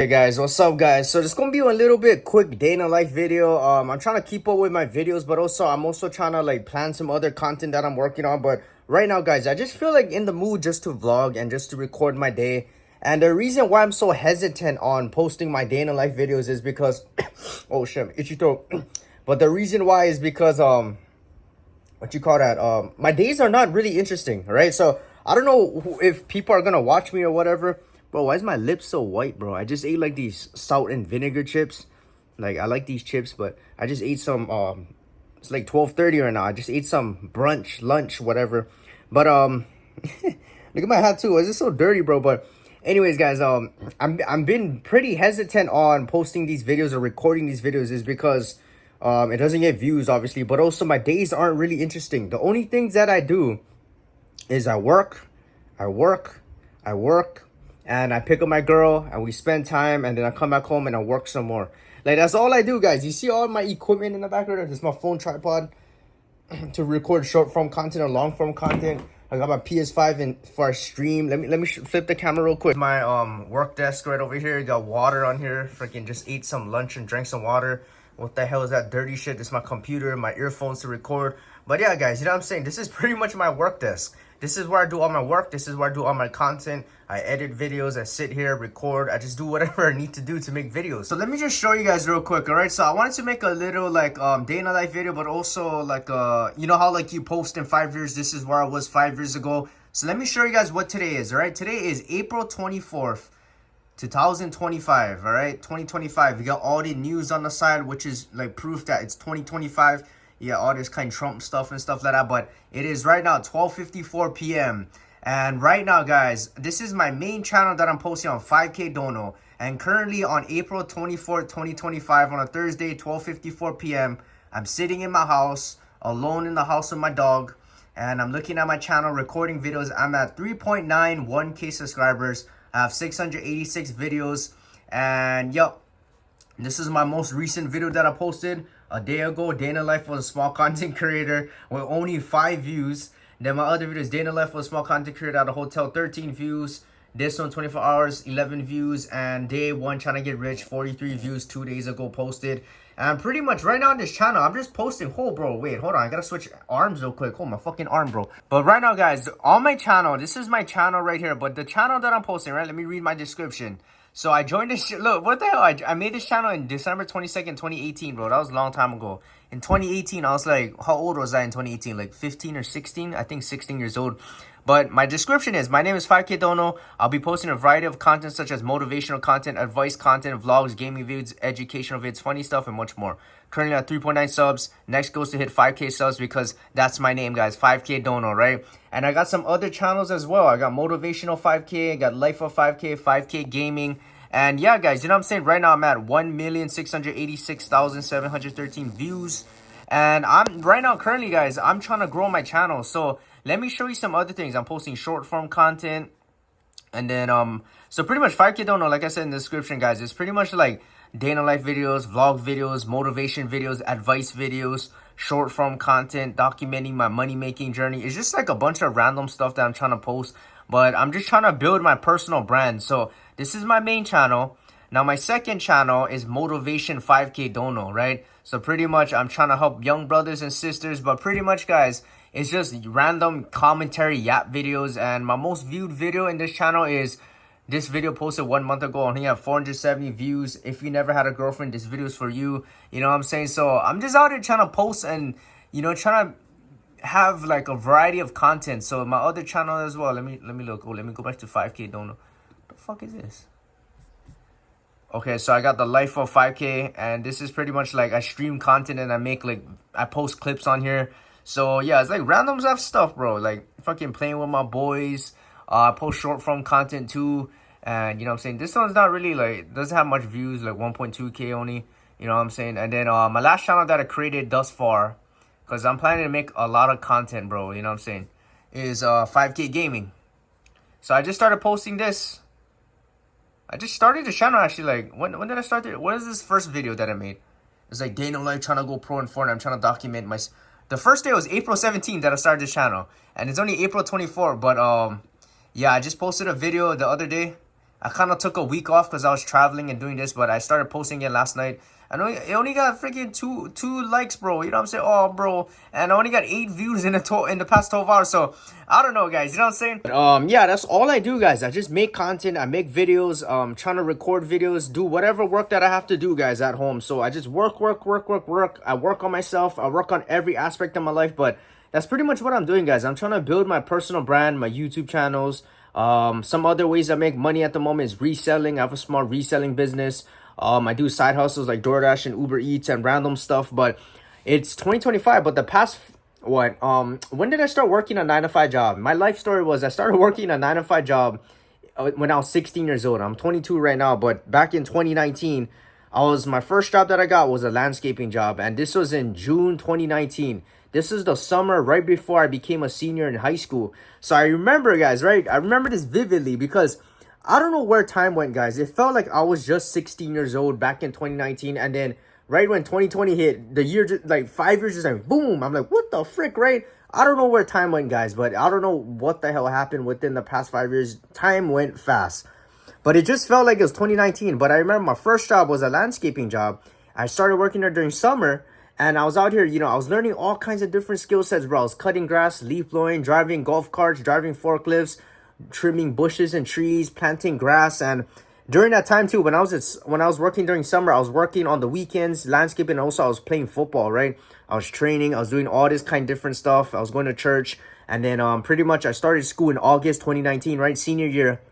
Hey guys, what's up guys? So this gonna be a little bit quick day in a life video. I'm trying to keep up with my videos, but I'm also trying to like plan some other content that I'm working on. But right now guys, I just feel like in the mood just to vlog and just to record my day. And the reason why I'm so hesitant on posting my day in a life videos is because oh shit, itchy throat. But the reason why is because what you call that, my days are not really interesting, right? So I don't know if people are gonna watch me or whatever. Bro, why is my lips so white, bro? I just ate like these salt and vinegar chips. Like, I like these chips, but I just ate some, it's like 12:30 right now. I just ate some brunch, lunch, whatever. But, look at my hat too. Is this so dirty, bro? But anyways, guys, I'm been pretty hesitant on posting these videos or recording these videos is because, it doesn't get views, obviously. But also, my days aren't really interesting. The only things that I do is I work, and I pick up my girl and we spend time, and then I come back home and I work some more. Like, that's all I do, guys. You see all my equipment in the background? This is my phone tripod to record short form content or long form content. I got my PS5 in for a stream. Let me flip the camera real quick. My work desk right over here. Got water on here. Freaking just ate some lunch and drank some water. What the hell is that dirty shit? This is my computer, my earphones to record. But yeah, guys, you know what I'm saying? This is pretty much my work desk. This is where I do all my work. This is where I do all my content. I edit videos. I sit here, record. I just do whatever I need to do to make videos. So let me just show you guys real quick, all right? So I wanted to make a little like day in a life video, but also like you know how like you post in 5 years. This is where I was 5 years ago. So let me show you guys what today is, all right? Today is April 24th. 2025, all right, 2025. We got all the news on the side, which is like proof that it's 2025. Yeah, all this kind of Trump stuff and stuff like that. But it is right now 12:54 p.m. And right now, guys, this is my main channel that I'm posting on 5K Dono. And currently on April 24th, 2025, on a Thursday, 12:54 p.m., I'm sitting in my house, alone in the house with my dog, and I'm looking at my channel, recording videos. I'm at 3.91K subscribers. I have 686 videos, and yep, this is my most recent video that I posted a day ago. Day in the life of a small content creator with only 5 views. Then my other videos, day in the life of a small content creator at a hotel, 13 views. This one, 24 hours, 11 views. And day one, trying to get rich, 43 views 2 days ago posted. And pretty much right now on this channel, I'm just posting. Oh, bro, wait, hold on. I gotta switch arms real quick. Oh, my fucking arm, bro. But right now, guys, on my channel, this is my channel right here. But the channel that I'm posting, right? Let me read my description. So I joined this shit. Look, what the hell? I made this channel in December 22nd, 2018, bro. That was a long time ago. In 2018, I was like, how old was I in 2018? Like 15 or 16? I think 16 years old. But my description is, my name is 5K Dono. I'll be posting a variety of content such as motivational content, advice content, vlogs, gaming videos, educational videos, funny stuff, and much more. Currently at 3.9 subs. Next goes to hit 5K subs because that's my name, guys. 5K Dono, right? And I got some other channels as well. I got motivational 5K. I got life of 5K, 5K gaming. And yeah, guys, you know what I'm saying? Right now I'm at 1,686,713 views. And I'm right now, currently, guys, I'm trying to grow my channel. So let me show you some other things. I'm posting short form content. And then, so pretty much 5K Dono, like I said in the description, guys, it's pretty much like day in a life videos, vlog videos, motivation videos, advice videos, short form content, documenting my money making journey. It's just like a bunch of random stuff that I'm trying to post. But I'm just trying to build my personal brand. So this is my main channel. Now my second channel is Motivation 5K Dono, right? So pretty much I'm trying to help young brothers and sisters. But pretty much, guys, it's just random commentary yap videos. And my most viewed video in this channel is this video posted 1 month ago. Only have 470 views. If you never had a girlfriend, this video is for you. You know what I'm saying? So I'm just out here trying to post and, you know, trying to have like a variety of content. So my other channel as well, let me look. Oh, let me go back to 5K Dono. What the fuck is this? Okay, so I got the life of 5K, and this is pretty much like I stream content and I post clips on here. So yeah, it's like random stuff, bro. Like fucking playing with my boys. I post short form content too. And you know what I'm saying, this one's not really like, doesn't have much views, like 1.2K only. You know what I'm saying? And then my last channel that I created thus far, because I'm planning to make a lot of content, bro, you know what I'm saying, is 5K Gaming. So I just started posting this. I just started the channel actually, like, when did I start it? What is this first video that I made? It's like day in the life trying to go pro in Fortnite. I'm trying to document my... The first day was April 17th that I started this channel. And it's only April 24th, but yeah, I just posted a video the other day. I kind of took a week off because I was traveling and doing this, but I started posting it last night. I know it only got freaking two likes, bro. You know what I'm saying? Oh, bro, and I only got 8 views in the past 12 hours. So I don't know, guys. You know what I'm saying? But, yeah, that's all I do, guys. I just make content. I make videos. Trying to record videos, do whatever work that I have to do, guys, at home. So I just work. I work on myself. I work on every aspect of my life, but that's pretty much what I'm doing, guys. I'm trying to build my personal brand, my YouTube channels. Some other ways I make money at the moment is reselling. I have a small reselling business. I do side hustles like DoorDash and Uber Eats and random stuff. But it's 2025. But the past when did I start working a 9 to 5 job? My life story was I started working a 9 to 5 job when I was 16 years old. I'm 22 right now, but back in 2019, my first job that I got was a landscaping job, and this was in June 2019. This is the summer right before I became a senior in high school. So I remember, guys, right? I remember this vividly because I don't know where time went, guys. It felt like I was just 16 years old back in 2019, and then right when 2020 hit, the year just like 5 years just like boom. I'm like, what the frick, right? I don't know where time went, guys, but I don't know what the hell happened within the past 5 years. Time went fast. But it just felt like it was 2019. But I remember my first job was a landscaping job. I started working there during summer. And I was out here, I was learning all kinds of different skill sets, bro. I was cutting grass, leaf blowing, driving golf carts, driving forklifts, trimming bushes and trees, planting grass. And during that time too, when I was working during summer, I was working on the weekends, landscaping, and also I was playing football, right? I was training, I was doing all this kind of different stuff. I was going to church. And then pretty much I started school in August 2019, right? Senior year.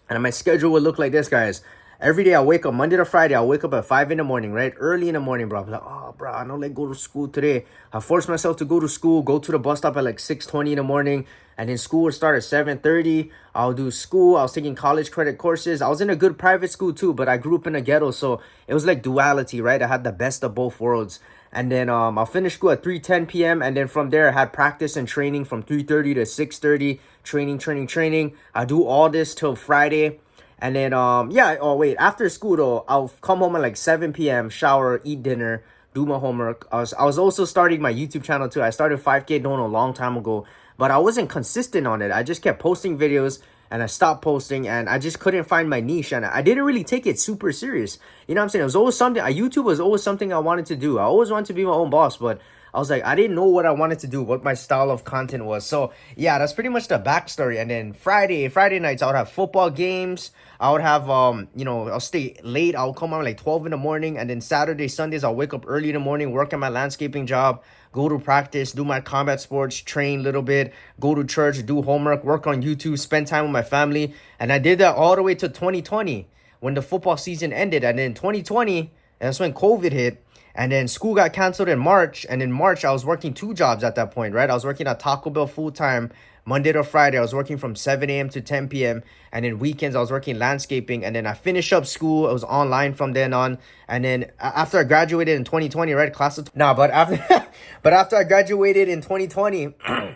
And my schedule would look like this, guys. Every day I wake up, Monday to Friday, I wake up at 5 in the morning, right? Early in the morning, bro. I'm like, oh, bro, I don't like go to school today. I force myself to go to school, go to the bus stop at like 6:20 in the morning. And then school would start at 7:30. I'll do school. I was taking college credit courses. I was in a good private school too, but I grew up in a ghetto. So it was like duality, right? I had the best of both worlds. And then I'll finish school at 3:10 p.m. And then from there, I had practice and training from 3:30 to 6:30. Training. I do all this till Friday. And then, after school, though, I'll come home at like 7 p.m., shower, eat dinner, do my homework. I was also starting my YouTube channel, too. I started 5K doing a long time ago, but I wasn't consistent on it. I just kept posting videos, and I stopped posting, and I just couldn't find my niche, and I didn't really take it super serious. You know what I'm saying? It was always something, YouTube was always something I wanted to do. I always wanted to be my own boss, but I was like, I didn't know what I wanted to do, what my style of content was. So, yeah, that's pretty much the backstory. And then Friday nights, I would have football games. I would have, I'll stay late. I'll come out like 12 in the morning. And then Saturday, Sundays, I'll wake up early in the morning, work at my landscaping job, go to practice, do my combat sports, train a little bit, go to church, do homework, work on YouTube, spend time with my family. And I did that all the way to 2020 when the football season ended. And then 2020, that's when COVID hit. And then school got canceled in March. And in March, I was working 2 jobs at that point, right? I was working at Taco Bell full-time, Monday to Friday. I was working from 7 a.m. to 10 p.m. And then weekends, I was working landscaping. And then I finished up school. It was online from then on. And then after I graduated in 2020, right? But after I graduated in 2020, I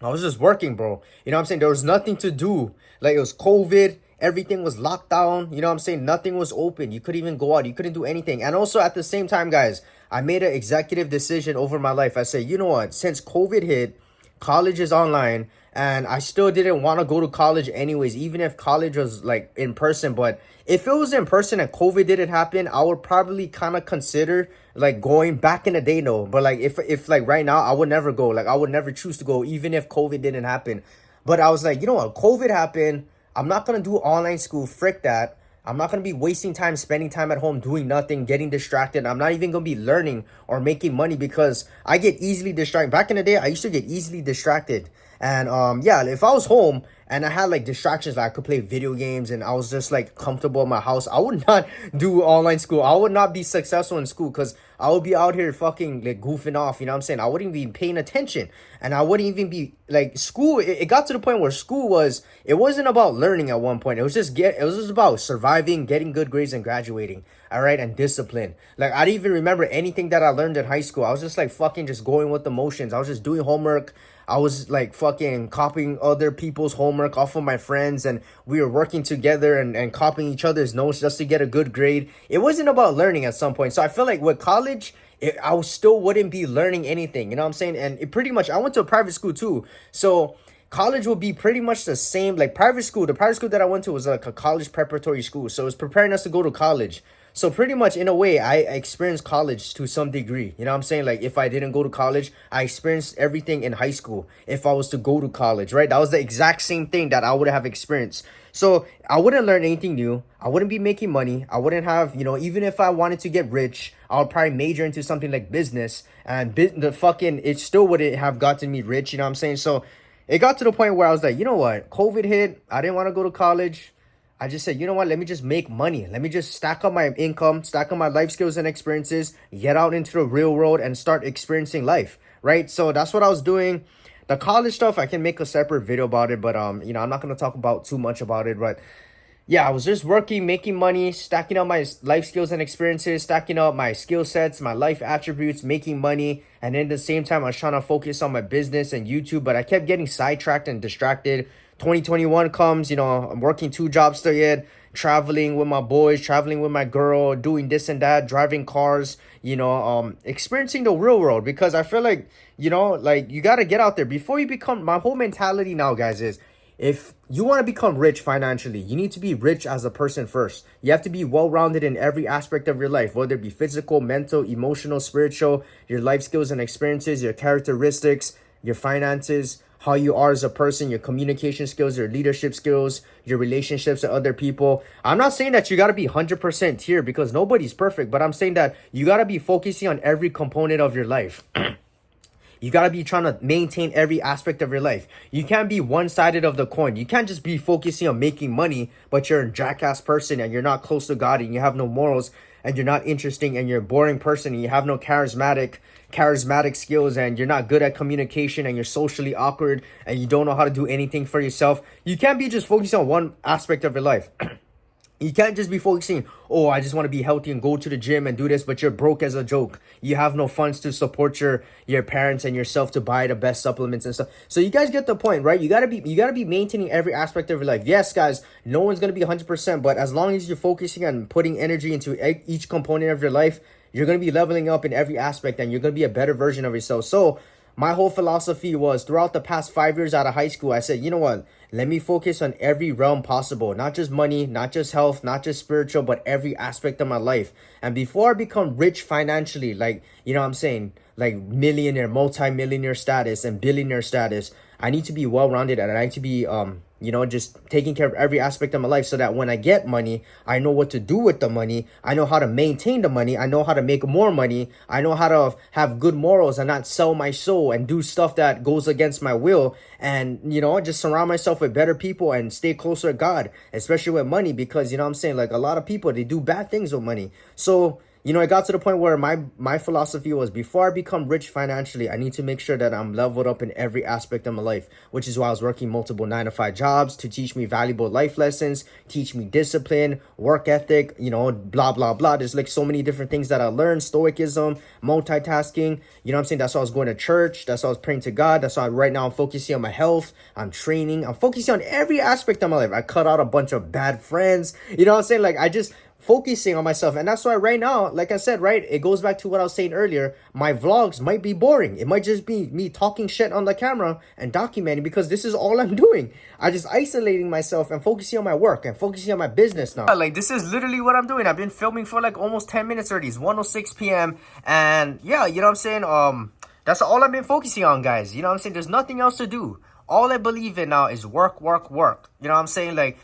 was just working, bro. You know what I'm saying? There was nothing to do. Like, it was COVID. Everything was locked down. You know what I'm saying? Nothing was open. You couldn't even go out. You couldn't do anything. And also at the same time, guys, I made an executive decision over my life. I said, you know what? Since COVID hit, college is online. And I still didn't want to go to college anyways, even if college was like in person. But if it was in person and COVID didn't happen, I would probably kind of consider like going back in the day, though. But like if like right now, I would never go. Like I would never choose to go, even if COVID didn't happen. But I was like, you know what? COVID happened. I'm not going to do online school. Frick that. I'm not going to be wasting time, spending time at home, doing nothing, getting distracted. I'm not even going to be learning or making money because I get easily distracted. Back in the day, I used to get easily distracted. And if I was home and I had like distractions, like I could play video games and I was just like comfortable in my house, I would not do online school. I would not be successful in school because I would be out here fucking like goofing off. You know what I'm saying? I wouldn't be paying attention and I wouldn't even be like school. It got to the point where it wasn't about learning at one point. It was just about surviving, getting good grades and graduating. All right. And discipline. Like I didn't even remember anything that I learned in high school. I was just like fucking just going with the motions. I was just doing homework. I was like fucking copying other people's homework off of my friends and we were working together and copying each other's notes just to get a good grade. It wasn't about learning at some point. So I feel like with college, I still wouldn't be learning anything. You know what I'm saying? And it pretty much, I went to a private school too. So college will be pretty much the same. Like private school, the private school that I went to was like a college preparatory school, so it's preparing us to go to college. So pretty much in a way, I experienced college to some degree. You know what I'm saying? Like if I didn't go to college, I experienced everything in high school. If I was to go to college, right? That was the exact same thing that I would have experienced. So I wouldn't learn anything new. I wouldn't be making money. I wouldn't have, even if I wanted to get rich, I would probably major into something like business. And it still wouldn't have gotten me rich. You know what I'm saying? So it got to the point where I was like, you know what? COVID hit. I didn't want to go to college. I just said, you know what? Let me just make money. Let me just stack up my income, stack up my life skills and experiences, get out into the real world and start experiencing life, right? So that's what I was doing. The college stuff, I can make a separate video about it, but I'm not going to talk about too much about it, but yeah, I was just working, making money, stacking up my life skills and experiences, stacking up my skill sets, my life attributes, making money. And then at the same time, I was trying to focus on my business and YouTube, but I kept getting sidetracked and distracted. 2021 comes, I'm working 2 jobs still yet, traveling with my boys, traveling with my girl, doing this and that, driving cars, experiencing the real world, because I feel like, like you got to get out there before you become, my whole mentality now, guys, is if you want to become rich financially, you need to be rich as a person first. You have to be well-rounded in every aspect of your life, whether it be physical, mental, emotional, spiritual, your life skills and experiences, your characteristics, your finances, how you are as a person, your communication skills, your leadership skills, your relationships with other people. I'm not saying that you got to be 100% here because nobody's perfect, but I'm saying that you got to be focusing on every component of your life. You got to be trying to maintain every aspect of your life. You can't be one-sided of the coin. You can't just be focusing on making money, but you're a jackass person and you're not close to God and you have no morals and you're not interesting and you're a boring person and you have no charismatic skills and you're not good at communication and you're socially awkward and you don't know how to do anything for yourself. You can't be just focusing on one aspect of your life. You can't just be focusing, oh, I just want to be healthy and go to the gym and do this, but you're broke as a joke. You have no funds to support your parents and yourself to buy the best supplements and stuff. So you guys get the point, right? You gotta be maintaining every aspect of your life. Yes, guys, no one's gonna be 100%, but as long as you're focusing on putting energy into each component of your life, you're gonna be leveling up in every aspect and you're gonna be a better version of yourself. So my whole philosophy was throughout the past 5 years out of high school, I said, you know what? Let me focus on every realm possible, not just money, not just health, not just spiritual, but every aspect of my life. And before I become rich financially, like, what I'm saying, like millionaire, multi-millionaire status and billionaire status, I need to be well-rounded and I need to be, just taking care of every aspect of my life so that when I get money, I know what to do with the money. I know how to maintain the money. I know how to make more money. I know how to have good morals and not sell my soul and do stuff that goes against my will. And, just surround myself with better people and stay closer to God, especially with money, because, I'm saying, like a lot of people, they do bad things with money. So, it got to the point where my philosophy was before I become rich financially, I need to make sure that I'm leveled up in every aspect of my life, which is why I was working multiple 9-to-5 jobs to teach me valuable life lessons, teach me discipline, work ethic, blah, blah, blah. There's like so many different things that I learned, stoicism, multitasking, I'm saying? That's why I was going to church. That's why I was praying to God. That's why right now I'm focusing on my health. I'm training. I'm focusing on every aspect of my life. I cut out a bunch of bad friends. You know what I'm saying? Like I just focusing on myself. And that's why right now, like I said, right, it goes back to what I was saying earlier. My vlogs might be boring. It might just be me talking shit on the camera and documenting because this is all I'm doing. I just isolating myself and focusing on my work and focusing on my business now. Like this is literally what I'm doing. I've been filming for like almost 10 minutes already. It's 1:06 p.m. And yeah, you know what I'm saying? That's all I've been focusing on, guys. You know what I'm saying? There's nothing else to do. All I believe in now is work, work, work. You know what I'm saying? Like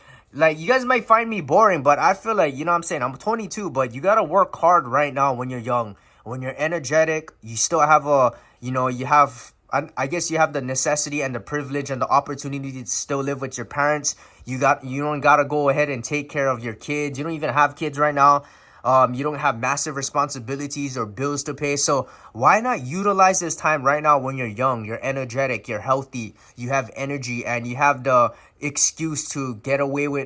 you guys might find me boring, but I feel like, I'm saying, I'm 22, but you got to work hard right now when you're young, when you're energetic. You still have I guess you have the necessity and the privilege and the opportunity to still live with your parents. You don't got to go ahead and take care of your kids. You don't even have kids right now. You don't have massive responsibilities or bills to pay. So why not utilize this time right now when you're young, you're energetic, you're healthy, you have energy, and you have the excuse to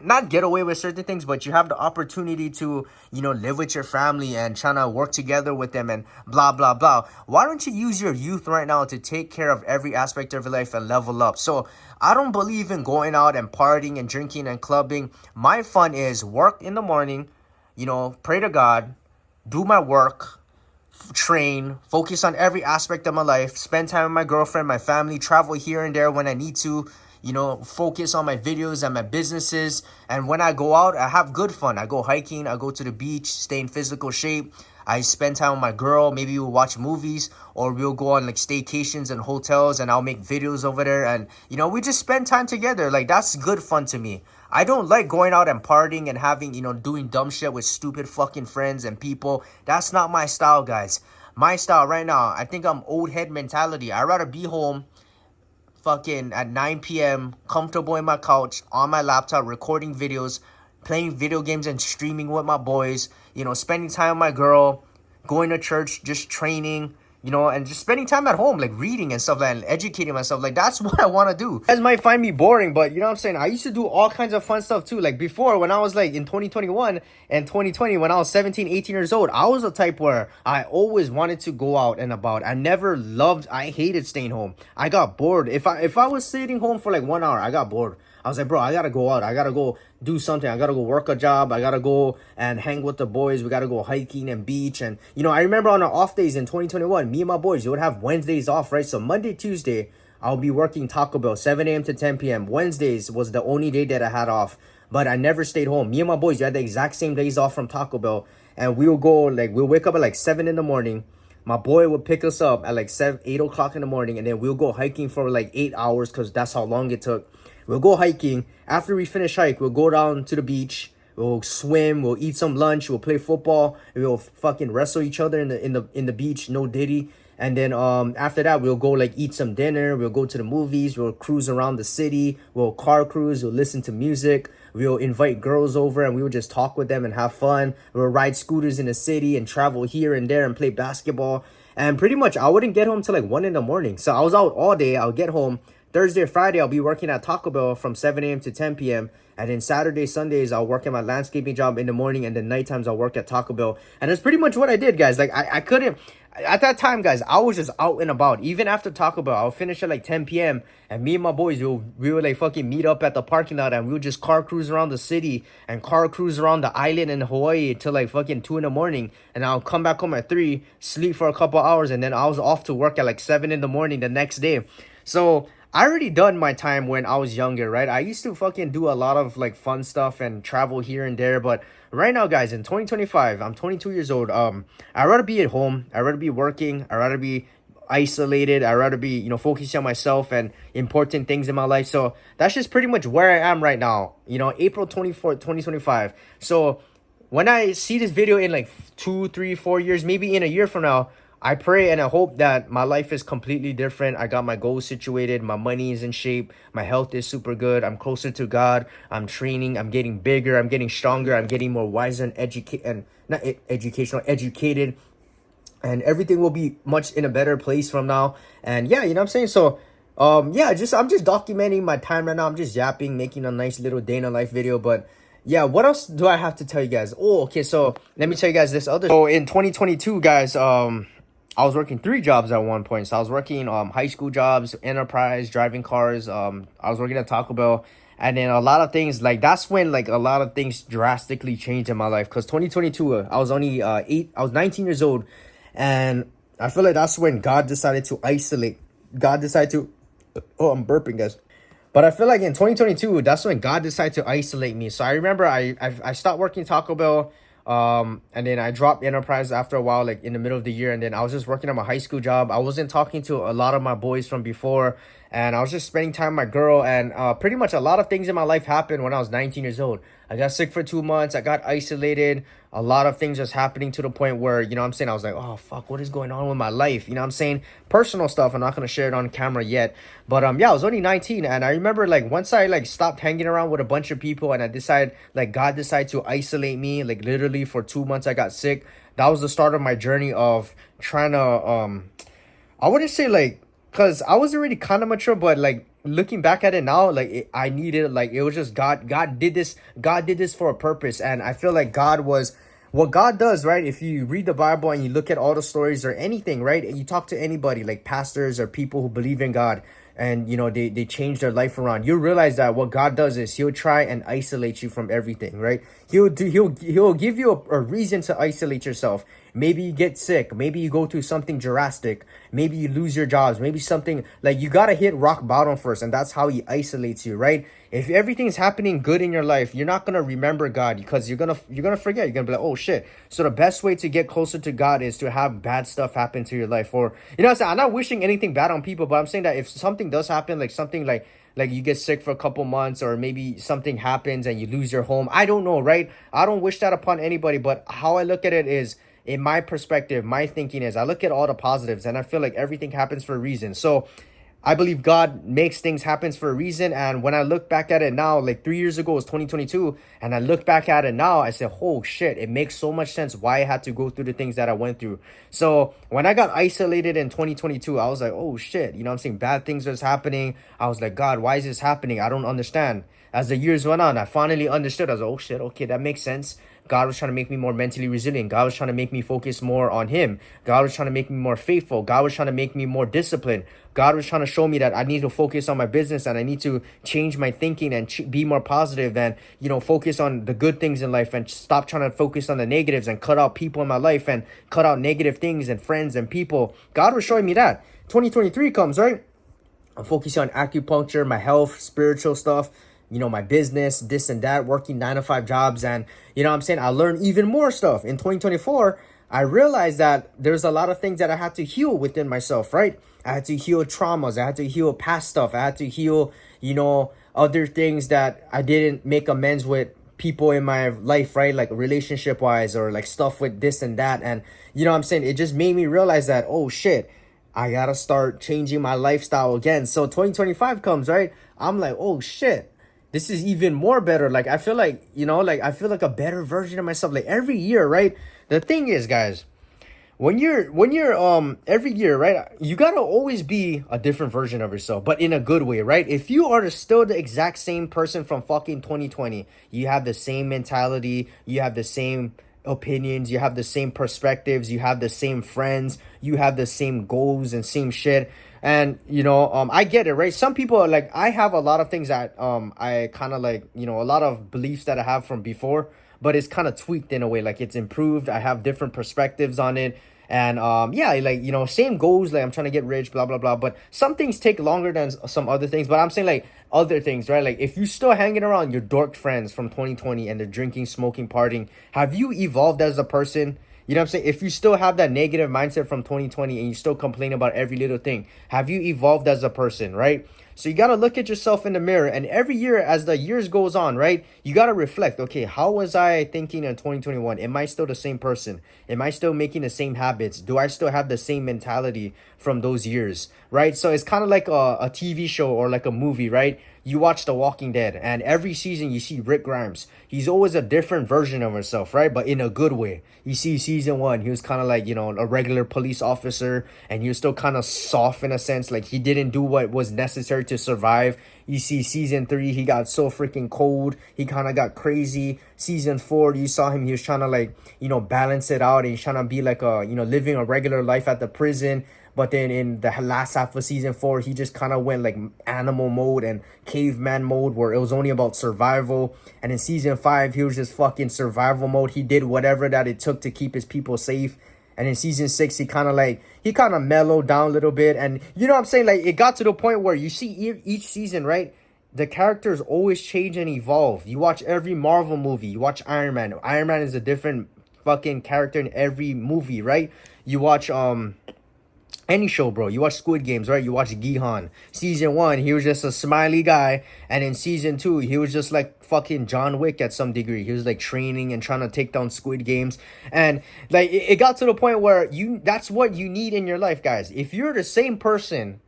not get away with certain things, but you have the opportunity to, live with your family and trying to work together with them and blah, blah, blah. Why don't you use your youth right now to take care of every aspect of your life and level up? So I don't believe in going out and partying and drinking and clubbing. My fun is work in the morning, pray to God, do my work, train, focus on every aspect of my life, spend time with my girlfriend, my family, travel here and there when I need to, you know, focus on my videos and my businesses. And when I go out, I have good fun. I go hiking, I go to the beach, stay in physical shape. I spend time with my girl. Maybe we'll watch movies, or we'll go on like staycations and hotels, and I'll make videos over there. And, you know, we just spend time together. Like, that's good fun to me. I don't like going out and partying and having, you know, doing dumb shit with stupid fucking friends and people. That's not my style, guys. My style right now, I think I'm old head mentality. I'd rather be home fucking at 9 p.m., comfortable in my couch, on my laptop, recording videos, playing video games and streaming with my boys, you know, spending time with my girl, going to church, just training, you know, and just spending time at home, like reading and stuff like that, and educating myself. Like, that's what I want to do. You guys might find me boring, but you know what I'm saying? I used to do all kinds of fun stuff too. Like before, when I was like in 2021 and 2020, when I was 17, 18 years old, I was the type where I always wanted to go out and about. I hated staying home. I got bored. If I was sitting home for like 1 hour, I got bored. I was like, bro, I gotta go out. I gotta go do something. I gotta go work a job. I gotta go and hang with the boys. We gotta go hiking and beach. And, you know, I remember on our off days in 2021, me and my boys, we would have Wednesdays off, right? So Monday, Tuesday, I'll be working Taco Bell, 7 a.m. to 10 p.m. Wednesdays was the only day that I had off. But I never stayed home. Me and my boys, we had the exact same days off from Taco Bell. And we'll wake up at like 7 in the morning. My boy would pick us up at like 8 o'clock in the morning. And then we'll go hiking for like 8 hours because that's how long it took. We'll go hiking. After we finish hike, we'll go down to the beach. We'll swim. We'll eat some lunch. We'll play football. We'll fucking wrestle each other in the beach. No diddy. And then after that, we'll go like eat some dinner. We'll go to the movies. We'll cruise around the city. We'll car cruise. We'll listen to music. We'll invite girls over and we will just talk with them and have fun. We'll ride scooters in the city and travel here and there and play basketball. And pretty much I wouldn't get home till like 1 in the morning. So I was out all day. I'll get home. Thursday or Friday, I'll be working at Taco Bell from 7 a.m. to 10 p.m. And then Saturday, Sundays, I'll work at my landscaping job in the morning. And then night times, I'll work at Taco Bell. And that's pretty much what I did, guys. Like, I couldn't... At that time, guys, I was just out and about. Even after Taco Bell, I'll finish at like 10 p.m. And me and my boys, we would like fucking meet up at the parking lot. And we would just car cruise around the city. And car cruise around the island in Hawaii till like fucking 2 in the morning. And I'll come back home at 3, sleep for a couple hours. And then I was off to work at like 7 in the morning the next day. So... I already done my time when I was younger, right? I used to fucking do a lot of like fun stuff and travel here and there. But right now, guys, in 2025, I'm 22 years old. I'd rather be at home. I'd rather be working. I'd rather be isolated. I'd rather be, you know, focusing on myself and important things in my life. So that's just pretty much where I am right now. You know, April 24th, 2025. So when I see this video in like 2, 3, 4 years, maybe in a year from now, I pray and I hope that my life is completely different. I got my goals situated. My money is in shape. My health is super good. I'm closer to God. I'm training. I'm getting bigger. I'm getting stronger. I'm getting more wiser and educated. And everything will be much in a better place from now. And yeah, you know what I'm saying? So, yeah, I'm just documenting my time right now. I'm just yapping, making a nice little day in a life video. But yeah, what else do I have to tell you guys? Oh, okay. So let me tell you guys this other. So in 2022, guys, I was working 3 jobs at one point. So I was working high school jobs, enterprise, driving cars. I was working at Taco Bell. And then a lot of things, like, that's when, like, a lot of things drastically changed in my life. Because 2022, I was only I was 19 years old. And I feel like that's when God decided to isolate. God decided to... Oh, I'm burping, guys. But I feel like in 2022, that's when God decided to isolate me. So I remember I stopped working Taco Bell. And then I dropped enterprise after a while, like in the middle of the year. And then I was just working at my high school job. I wasn't talking to a lot of my boys from before. And I was just spending time with my girl. And pretty much a lot of things in my life happened when I was 19 years old. I got sick for 2 months. I got isolated. A lot of things was happening to the point where, you know what I'm saying, I was like, oh, fuck, what is going on with my life? You know what I'm saying? Personal stuff. I'm not going to share it on camera yet. But yeah, I was only 19. And I remember, like, once I, like, stopped hanging around with a bunch of people and I decided, like, God decided to isolate me, like, literally for 2 months I got sick. That was the start of my journey of trying to, I wouldn't say, like, because I was already kind of mature, but, like, looking back at it now, like, I needed, like, it was just God did this for a purpose. And I feel like God was, what God does, right? If you read the Bible and you look at all the stories or anything, right? And you talk to anybody, like pastors or people who believe in God, and they change their life around, you realize that what God does is he'll try and isolate you from everything, right? He'll give you a reason to isolate yourself. Maybe you get sick, maybe you go through something drastic, maybe you lose your jobs, maybe something like you gotta hit rock bottom first, and that's how he isolates you, right? If everything's happening good in your life, you're not gonna remember God, because you're gonna forget. You're gonna be like, oh shit. So the best way to get closer to God is to have bad stuff happen to your life. Or what I'm saying, I'm not wishing anything bad on people, but I'm saying that if something does happen, like something like you get sick for a couple months, or maybe something happens and you lose your home, I don't know, right? I don't wish that upon anybody, but how I look at it is, in my perspective, my thinking is, I look at all the positives, and I feel like everything happens for a reason. So I believe God makes things happen for a reason. And when I look back at it now, like 3 years ago was 2022, and I look back at it now, I said, oh shit, it makes so much sense why I had to go through the things that I went through. So when I got isolated in 2022, I was like, oh shit, what I'm saying, bad things was happening. I was like, God, why is this happening? I don't understand. As the years went on, I finally understood. I was like, oh shit, okay, that makes sense. God was trying to make me more mentally resilient. God was trying to make me focus more on him. God was trying to make me more faithful. God was trying to make me more disciplined. God was trying to show me that I need to focus on my business, and I need to change my thinking and be more positive, and, focus on the good things in life, and stop trying to focus on the negatives, and cut out people in my life, and cut out negative things and friends and people. God was showing me that. 2023 comes, right? I'm focusing on acupuncture, my health, spiritual stuff, my business, this and that, working 9 to 5 jobs. And, I'm saying, I learned even more stuff. In 2024, I realized that there's a lot of things that I had to heal within myself, right? I had to heal traumas. I had to heal past stuff. I had to heal, other things that I didn't make amends with people in my life, right? Like relationship wise, or like stuff with this and that. And, I'm saying, it just made me realize that, oh shit, I gotta start changing my lifestyle again. So 2025 comes, right? I'm like, oh shit, this is even more better. Like, I feel like, I feel like a better version of myself, like every year, right? The thing is, guys, when you're every year, right, you gotta always be a different version of yourself, but in a good way, right? If you are still the exact same person from fucking 2020, you have the same mentality, you have the same opinions, you have the same perspectives, you have the same friends, you have the same goals and same shit. And I get it, right? Some people are like, I have a lot of things that I kind of like, a lot of beliefs that I have from before, but it's kind of tweaked in a way, like it's improved. I have different perspectives on it. And yeah, like, same goals, like I'm trying to get rich, blah blah blah, but some things take longer than some other things. But I'm saying, like, other things, right? Like, if you still hanging around your dork friends from 2020 and they're drinking, smoking, partying, have you evolved as a person? You know what I'm saying? If you still have that negative mindset from 2020 and you still complain about every little thing, have you evolved as a person, right? So you got to look at yourself in the mirror, and every year as the years goes on, right, you got to reflect, okay, how was I thinking in 2021? Am I still the same person? Am I still making the same habits? Do I still have the same mentality from those years, right? So it's kind of like a TV show or like a movie, right? You watch The Walking Dead, and every season you see Rick Grimes. He's always a different version of himself, right? But in a good way. You see season 1, he was kind of like, a regular police officer, and he was still kind of soft in a sense. Like, he didn't do what was necessary to survive. You see season 3, he got so freaking cold. He kind of got crazy. Season 4, you saw him, he was trying to like, balance it out. And he's trying to be like living a regular life at the prison. But then in the last half of season 4, he just kind of went like animal mode and caveman mode, where it was only about survival. And in season 5, he was just fucking survival mode. He did whatever that it took to keep his people safe. And in season 6, he kind of mellowed down a little bit. And you know what I'm saying? Like, it got to the point where you see each season, right? The characters always change and evolve. You watch every Marvel movie. You watch Iron Man. Iron Man is a different fucking character in every movie, right? You watch any show, bro. You watch Squid Games, right? You watch Gihan. Season 1, he was just a smiley guy. And in season 2, he was just like fucking John Wick at some degree. He was like training and trying to take down Squid Games. And like, it got to the point where that's what you need in your life, guys. If you're the same person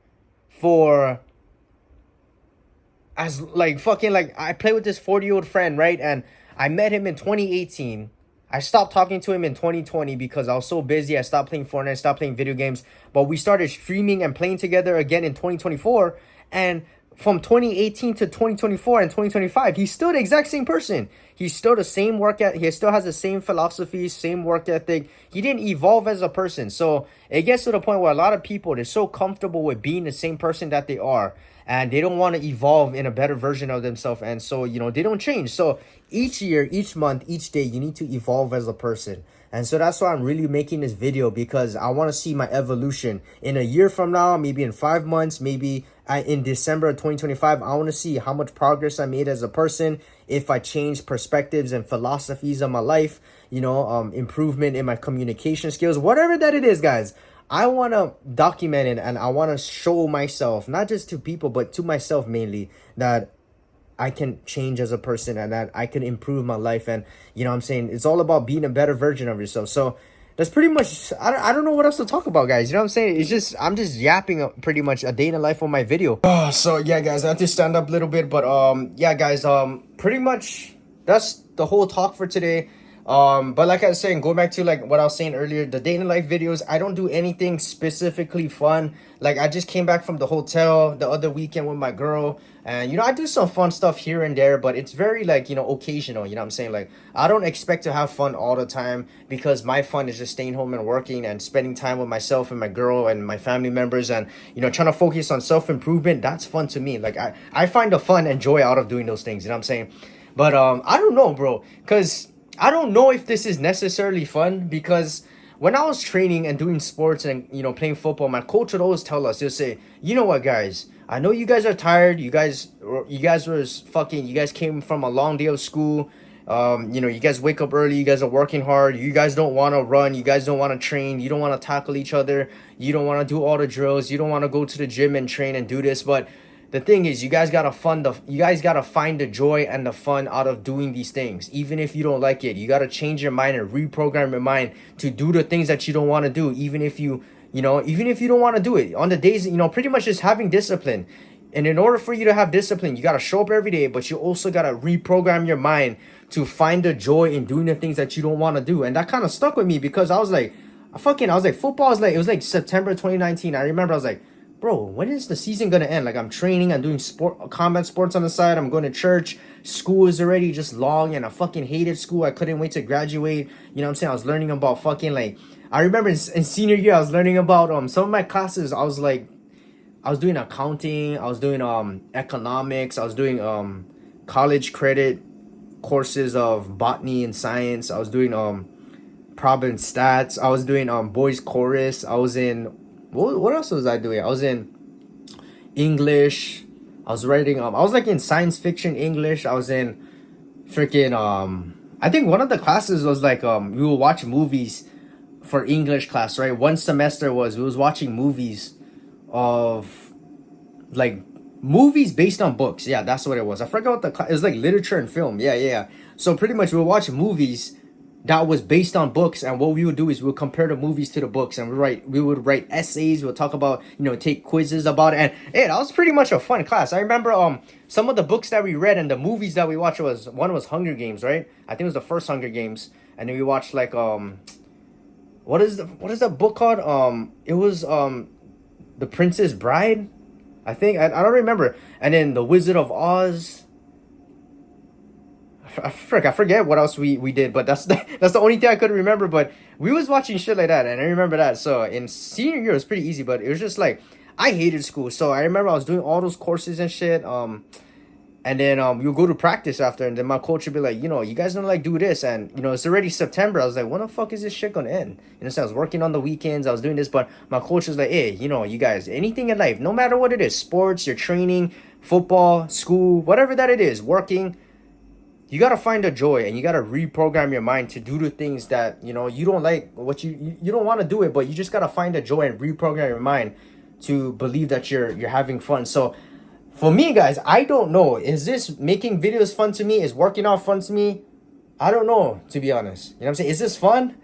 as like fucking, like, I play with this 40-year-old friend, right? And I met him in 2018. I stopped talking to him in 2020 because I was so busy. I stopped playing Fortnite, stopped playing video games. But we started streaming and playing together again in 2024. And from 2018 to 2024 and 2025, he's still the exact same person. He's still the same work ethic. He still has the same philosophy, same work ethic. He didn't evolve as a person. So it gets to the point where a lot of people, they're so comfortable with being the same person that they are, and they don't want to evolve in a better version of themselves. And so, they don't change. So each year, each month, each day, you need to evolve as a person. And so that's why I'm really making this video, because I want to see my evolution in a year from now, maybe in 5 months, maybe in December of 2025. I want to see how much progress I made as a person, if I changed perspectives and philosophies of my life, improvement in my communication skills, whatever that it is, guys. I want to document it, and I want to show myself, not just to people, but to myself mainly, that I can change as a person and that I can improve my life. And I'm saying, it's all about being a better version of yourself. So that's pretty much, I don't know what else to talk about, guys. You know what I'm saying? It's just, I'm just yapping pretty much a day in the life on my video. So yeah, guys, I have to stand up a little bit, but yeah, guys, pretty much that's the whole talk for today. But like I was saying, go back to like what I was saying earlier, the day in the life videos, I don't do anything specifically fun. Like, I just came back from the hotel the other weekend with my girl, and I do some fun stuff here and there, but it's very like, occasional. You know what I'm saying? Like, I don't expect to have fun all the time, because my fun is just staying home and working and spending time with myself and my girl and my family members, and trying to focus on self-improvement. That's fun to me. Like, I find the fun and joy out of doing those things. You know what I'm saying? But I don't know, bro, because I don't know if this is necessarily fun, because when I was training and doing sports and playing football, my coach would always tell us, he'll say, "You know what, guys? I know you guys are tired. You guys came from a long day of school. You guys wake up early. You guys are working hard. You guys don't want to run. You guys don't want to train. You don't want to tackle each other. You don't want to do all the drills. You don't want to go to the gym and train and do this, but." The thing is, you guys gotta find the joy and the fun out of doing these things. Even if you don't like it, you gotta change your mind and reprogram your mind to do the things that you don't want to do. Even if you don't want to do it on the days, pretty much just having discipline. And in order for you to have discipline, you gotta show up every day, but you also gotta reprogram your mind to find the joy in doing the things that you don't want to do. And that kind of stuck with me, because I was like, football is like, it was like September 2019. I remember I was like, bro, when is the season gonna end? Like, I'm training, I'm doing combat sports on the side, I'm going to church, school is already just long, and I fucking hated school. I couldn't wait to graduate. You know what I'm saying? I was learning about fucking, like, I remember in senior year, I was learning about some of my classes. I was doing accounting, I was doing economics, I was doing college credit courses of botany and science. I was doing province stats. I was doing boys chorus. I was in, what else was I doing? I was in English. I was writing I was like in science fiction English. I was in freaking I think one of the classes was like we will watch movies for English class, right? One semester we was watching movies of like movies based on books. Yeah, that's what it was. I forgot what it was like, literature and film. Yeah. So pretty much we would watch movies that was based on books, and what we would do is we would compare the movies to the books, and we would write essays. We'll talk about, take quizzes about it. And hey, that was pretty much a fun class. I remember some of the books that we read and the movies that we watched, one was Hunger Games, right? I think it was the first Hunger Games. And then we watched like what is the book called? It was The Princess Bride, I think. I don't remember. And then The Wizard of Oz. I forget what else we did, but that's the only thing I could remember. But we was watching shit like that, and I remember that. So in senior year, it was pretty easy, but it was just like, I hated school. So I remember I was doing all those courses and shit. And then we would go to practice after, and then my coach would be like, you guys don't like do this, and it's already September. I was like, when the fuck is this shit gonna end? So I was working on the weekends, I was doing this, but my coach was like, hey, you guys, anything in life, no matter what it is, sports, your training, football, school, whatever that it is, working, you gotta find the joy, and you gotta reprogram your mind to do the things that you don't like, what you don't want to do it, but you just gotta find the joy and reprogram your mind to believe that you're having fun. So for me, guys, I don't know, is this making videos fun to me? Is working out fun to me? I don't know, to be honest. You know what I'm saying? Is this fun?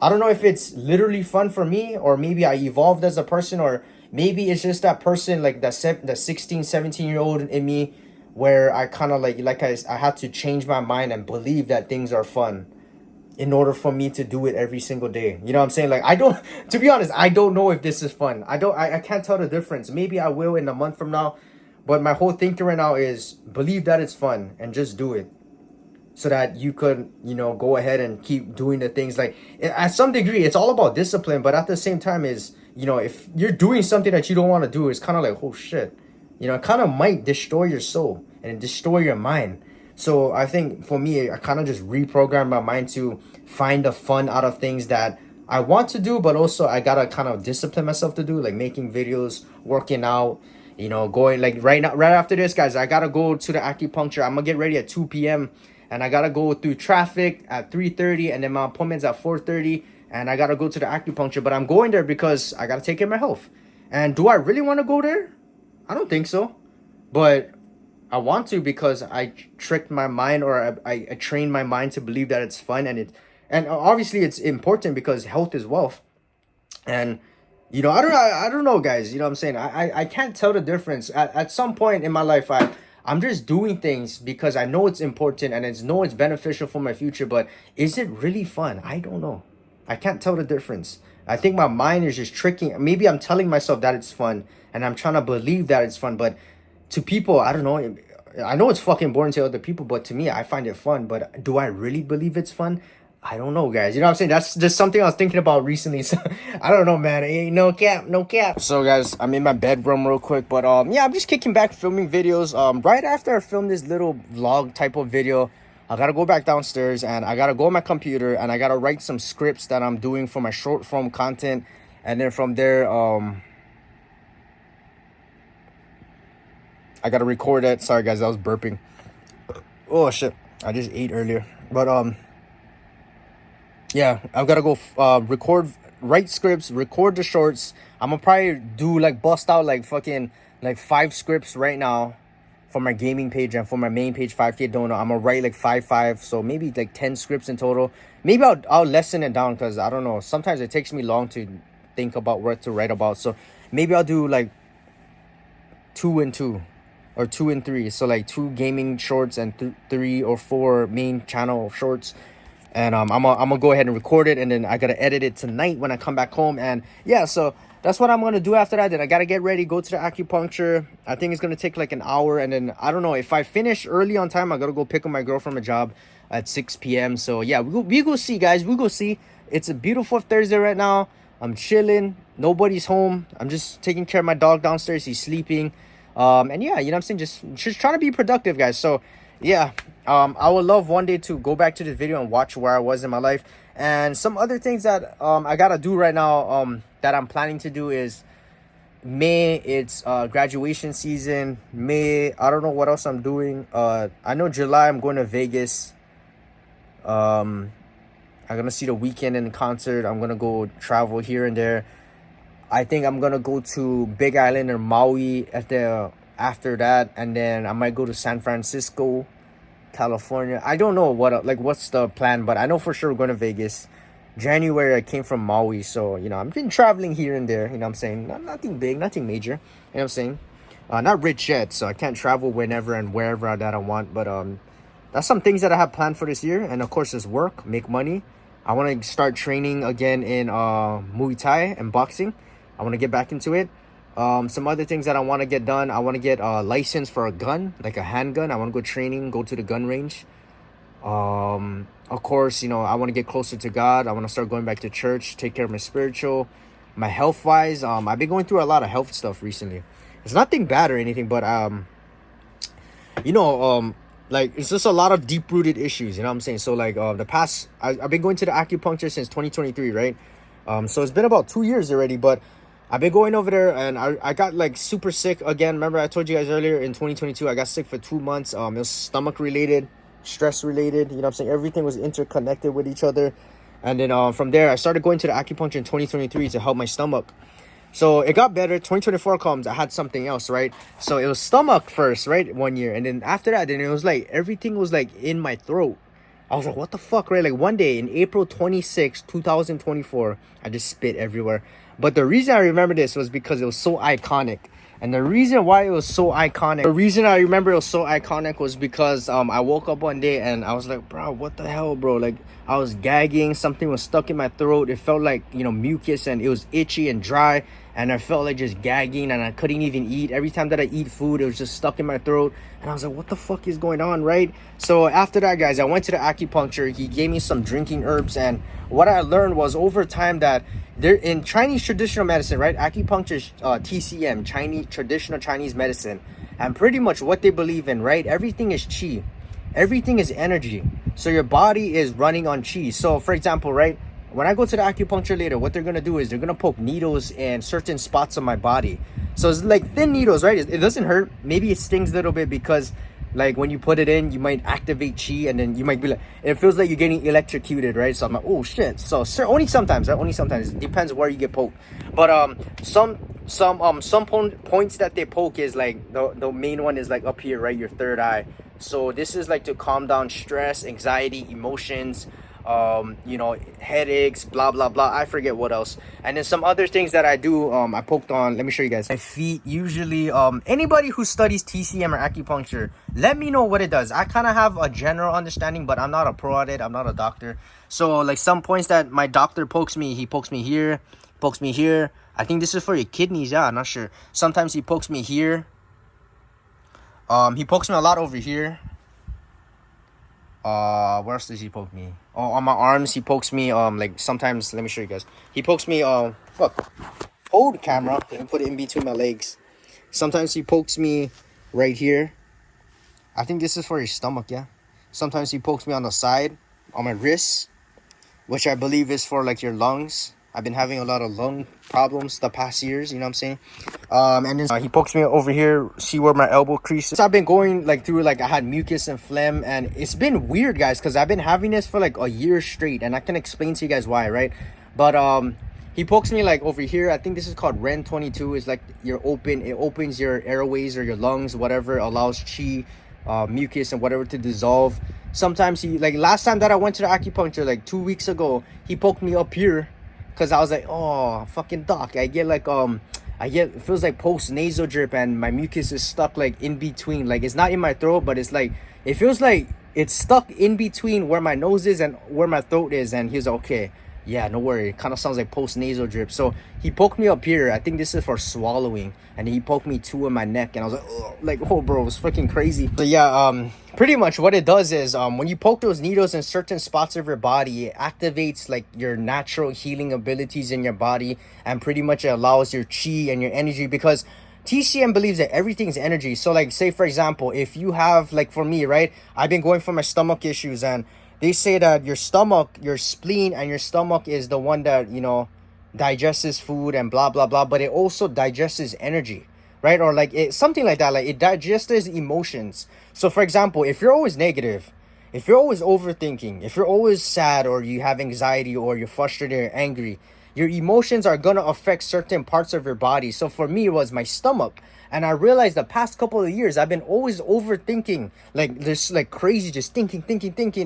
I don't know if it's literally fun for me, or maybe I evolved as a person, or maybe it's just that person, like the 16, 17-year-old in me, where I kind of I had to change my mind and believe that things are fun in order for me to do it every single day. You know what I'm saying? Like, to be honest, I don't know if this is fun. I can't tell the difference. Maybe I will in a month from now, But my whole thinking right now is believe that it's fun and just do it, so that you could, go ahead and keep doing the things. Like, at some degree it's all about discipline, but at the same time is, if you're doing something that you don't want to do, it's kind of like, oh shit, it kind of might destroy your soul and destroy your mind. So I think for me, I kind of just reprogram my mind to find the fun out of things that I want to do, but also I gotta kind of discipline myself to do, like making videos, working out, going, like, right now, right after this, guys, I gotta go to the acupuncture. I'm gonna get ready at 2 p.m. and I gotta go through traffic at 3:30, and then my appointment's at 4:30, and I gotta go to the acupuncture. But I'm going there because I gotta take care of my health. And do I really want to go there? I don't think so, but I want to because I tricked my mind, or I trained my mind to believe that it's fun, and obviously it's important because health is wealth. And I don't know, guys. You know what I'm saying? I can't tell the difference. At some point in my life, I'm just doing things because I know it's important and it's beneficial for my future. But is it really fun? I don't know. I can't tell the difference. I think my mind is just tricking. Maybe I'm telling myself that it's fun and I'm trying to believe that it's fun. But to people, I don't know. I know it's fucking boring to other people, but to me, I find it fun. But do I really believe it's fun? I don't know, guys. You know what I'm saying? That's just something I was thinking about recently. So I don't know, man. Ain't no cap, no cap. So, guys, I'm in my bedroom real quick, but yeah, I'm just kicking back filming videos. Right after I filmed this little vlog type of video, I gotta go back downstairs and I gotta go on my computer and I gotta write some scripts that I'm doing for my short form content, and then from there, I gotta record it. Sorry, guys, I was burping. Oh shit, I just ate earlier, but yeah, I've got to go write scripts, record the shorts. I'm gonna probably do, like, bust out like fucking like 5 scripts right now for my gaming page and for my main page, 5K Donut. I'm gonna write like 5, so maybe like 10 scripts in total. Maybe I'll lessen it down because I don't know. Sometimes it takes me long to think about what to write about. So maybe I'll do like 2 and 2 or 2 and 3. So like 2 gaming shorts and 3 or 4 main channel shorts. And I'm gonna go ahead and record it, and then I gotta edit it tonight when I come back home. And yeah, so that's what I'm gonna do after that. Then I gotta get ready, go to the acupuncture. I think it's gonna take like an hour, and then I don't know if I finish early on time, I gotta go pick up my girl from a job at 6 p.m. So yeah, we go see, guys. We go see. It's a beautiful Thursday right now. I'm chilling. Nobody's home. I'm just taking care of my dog downstairs. He's sleeping. And yeah, you know what I'm saying? Just trying to be productive, guys. So yeah, I would love one day to go back to this video and watch where I was in my life. And some other things that I gotta do right now that I'm planning to do is May. It's graduation season. May, I don't know what else I'm doing. I know July I'm going to Vegas. I'm gonna see The Weeknd in concert. I'm gonna go travel here and there. I think I'm gonna go to Big Island or Maui after that, and then I might go to San Francisco, California. I don't know what's the plan, but I know for sure we're going to Vegas. January I came from Maui, so I've been traveling here and there. You know what I'm saying? Nothing big, nothing major. You know what I'm saying? Not rich yet, so I can't travel whenever and wherever that I want. But that's some things that I have planned for this year, and of course, is work, make money. I want to start training again in Muay Thai and boxing. I want to get back into it. Some other things that I want to get done. I want to get a license for a gun, like a handgun. I want to go training, go to the gun range. Of course, I want to get closer to God. I want to start going back to church, take care of my spiritual, my health wise. I've been going through a lot of health stuff recently. It's nothing bad or anything, but like, it's just a lot of deep rooted issues. You know what I'm saying? So like the past, I've been going to the acupuncture since 2023, right? So it's been about 2 years already, but I've been going over there, and I got like super sick again. Remember I told you guys earlier in 2022, I got sick for 2 months. It was stomach related, stress related. You know what I'm saying? Everything was interconnected with each other. And then from there, I started going to the acupuncture in 2023 to help my stomach. So it got better. 2024 comes, I had something else, right? So it was stomach first, right? 1 year. And then after that, then it was like everything was like in my throat. I was like, what the fuck, right? Like one day in April 26, 2024, I just spit everywhere. But the reason I remember this was because it was so iconic. And the reason why it was so iconic, the reason I remember it was so iconic was because I woke up one day and I was like, bro, what the hell, bro? Like, I was gagging, something was stuck in my throat. It felt like, you know, mucus, and it was itchy and dry, and I felt like just gagging, and I couldn't even eat. Every time that I eat food, it was just stuck in my throat, and I was like, what the fuck is going on, right? So after that, guys, I went to the acupuncture. He gave me some drinking herbs, and what I learned was over time that there in Chinese traditional medicine, right? Acupuncture is TCM, Chinese traditional Chinese medicine, and pretty much what they believe in, right? Everything is qi, everything is energy. So your body is running on qi. So for example, right, when I go to the acupuncture later, what they're gonna do is they're gonna poke needles in certain spots of my body. So it's like thin needles, right? It doesn't hurt. Maybe it stings a little bit because, like, when you put it in, you might activate chi, and then you might be like, it feels like you're getting electrocuted, right? So I'm like, oh shit. So only sometimes, right? Only sometimes. It depends where you get poked. But some points that they poke is like the main one is like up here, right? Your third eye. So this is like to calm down stress, anxiety, emotions, you know, headaches, blah blah blah. I forget what else. And then some other things that I do, I poked on. Let me show you guys my feet. Usually anybody who studies TCM or acupuncture, let me know what it does. I kind of have a general understanding, but I'm not a pro at it. I'm not a doctor. So like some points that my doctor pokes me, he pokes me here, pokes me here. I think this is for your kidneys. Yeah, I'm not sure. Sometimes he pokes me here. He pokes me a lot over here. Where else does he poke me? Oh, on my arms he pokes me. Like sometimes, let me show you guys. He pokes me. Look, hold the camera and put it in between my legs. Sometimes he pokes me right here. I think this is for your stomach. Yeah. Sometimes he pokes me on the side, on my wrists, which I believe is for like your lungs. I've been having a lot of lung problems the past years, you know what I'm saying? And then he pokes me over here, see where my elbow crease is. So I've been going like through, like I had mucus and phlegm, and it's been weird, guys, because I've been having this for like a year straight, and I can explain to you guys why, right? But he pokes me like over here. I think this is called Ren 22. It's like it opens your airways or your lungs, whatever, allows chi, mucus and whatever to dissolve. Sometimes he, like last time that I went to the acupuncture, like 2 weeks ago, he poked me up here. Cause I was like, oh, fucking doc, I get like it feels like post nasal drip, and my mucus is stuck like in between. Like it's not in my throat, but it's like it feels like it's stuck in between where my nose is and where my throat is. And he's like, okay, yeah, no worry. It kind of sounds like post nasal drip. So he poked me up here. I think this is for swallowing, and he poked me 2 in my neck, and I was like, oh, oh, bro, it was freaking crazy. So yeah, pretty much what it does is when you poke those needles in certain spots of your body, it activates like your natural healing abilities in your body, and pretty much it allows your chi and your energy, because TCM believes that everything's energy. So like, say for example, if you have, like for me, right, I've been going for my stomach issues, and they say that your stomach, your spleen and your stomach is the one that, you know, digests food and blah blah blah, but it also digests energy, right? Or like it, something like that, like it digests emotions. So for example, if you're always negative, if you're always overthinking, if you're always sad, or you have anxiety, or you're frustrated or angry, your emotions are gonna affect certain parts of your body. So for me, it was my stomach. And I realized the past couple of years, I've been always overthinking, like this, like crazy, just thinking,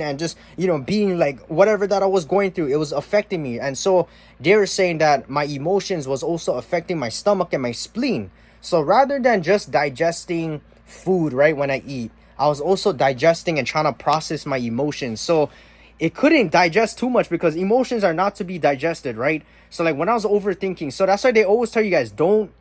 and just, you know, being like whatever that I was going through, it was affecting me. And so they were saying that my emotions was also affecting my stomach and my spleen. So rather than just digesting food, right, when I eat, I was also digesting and trying to process my emotions. So it couldn't digest too much, because emotions are not to be digested, right? So like when I was overthinking, so that's why they always tell you guys, don't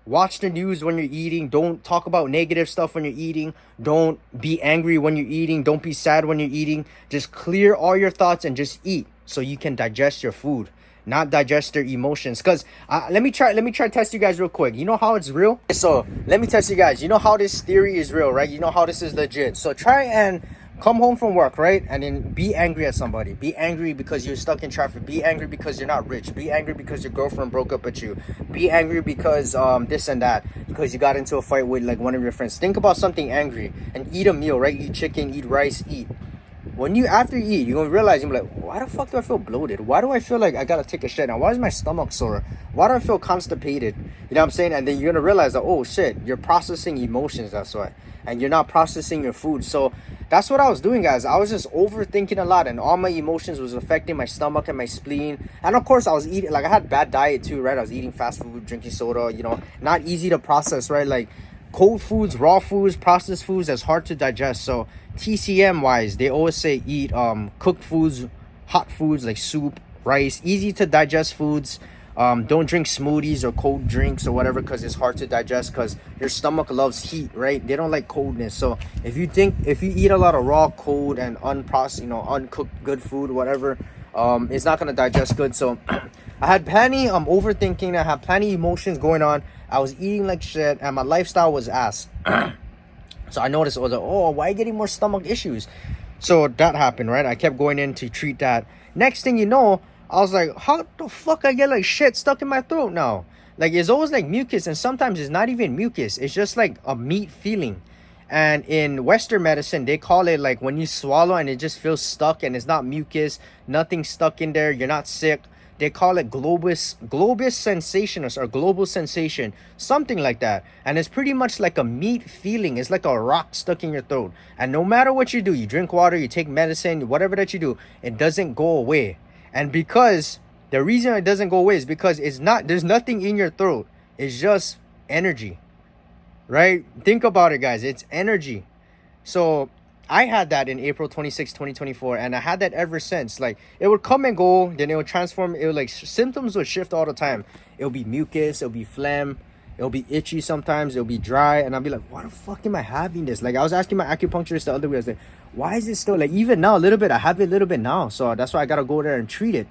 watch the news when you're eating. Don't talk about negative stuff when you're eating. Don't be angry when you're eating. Don't be sad when you're eating. Just clear all your thoughts and just eat, so you can digest your food, not digest your emotions. Because let me try to test you guys real quick. You know how it's real? So let me test you guys. You know how this theory is real, right? You know how this is legit. So try and come home from work, right? And then be angry at somebody. Be angry because you're stuck in traffic. Be angry because you're not rich. Be angry because your girlfriend broke up with you. Be angry because this and that, because you got into a fight with like one of your friends. Think about something angry and eat a meal, right? Eat chicken, eat rice, eat. when you after you eat, you're gonna realize you're like, why the fuck do I feel bloated? Why do I feel like I gotta take a shit now? Why is my stomach sore? Why do I feel constipated? You know what I'm saying? And then you're gonna realize that, oh shit, you're processing emotions, that's why. And you're not processing your food. So that's what I was doing, guys. I was just overthinking a lot, and all my emotions was affecting my stomach and my spleen. And of course I was eating, like I had bad diet too, right? I was eating fast food, drinking soda, you know, not easy to process, right? Like cold foods, raw foods, processed foods, that's hard to digest. So TCM wise, they always say eat cooked foods, hot foods like soup, rice, easy to digest foods. Don't drink smoothies or cold drinks or whatever, because it's hard to digest, because your stomach loves heat, right? They don't like coldness. So if you eat a lot of raw, cold, and unprocessed, you know, uncooked good food, whatever, it's not gonna digest good. So I had plenty overthinking. I had plenty emotions going on. I was eating like shit, and my lifestyle was ass. So I noticed, I was like, oh, why are you getting more stomach issues? So that happened, right? I kept going in to treat that. Next thing you know, I was like, how the fuck I get like shit stuck in my throat now? Like, it's always like mucus, and sometimes it's not even mucus. It's just like a meat feeling. And in Western medicine, they call it like when you swallow and it just feels stuck, and it's not mucus, nothing stuck in there, you're not sick. They call it globus sensation, or global sensation, something like that. And it's pretty much like a meat feeling. It's like a rock stuck in your throat. And no matter what you do, you drink water, you take medicine, whatever that you do, it doesn't go away. And because the reason it doesn't go away is because there's nothing in your throat. It's just energy, right? Think about it, guys. It's energy. So I had that in April 26, 2024, and I had that ever since. Like, it would come and go, then it would transform. It would, like, symptoms would shift all the time. It'll be mucus, it'll be phlegm, it'll be itchy sometimes, it'll be dry, and I'll be like, why the fuck am I having this? Like, I was asking my acupuncturist the other way, I was like, why is it still, like, even now, a little bit, I have it a little bit now, so that's why I gotta go there and treat it.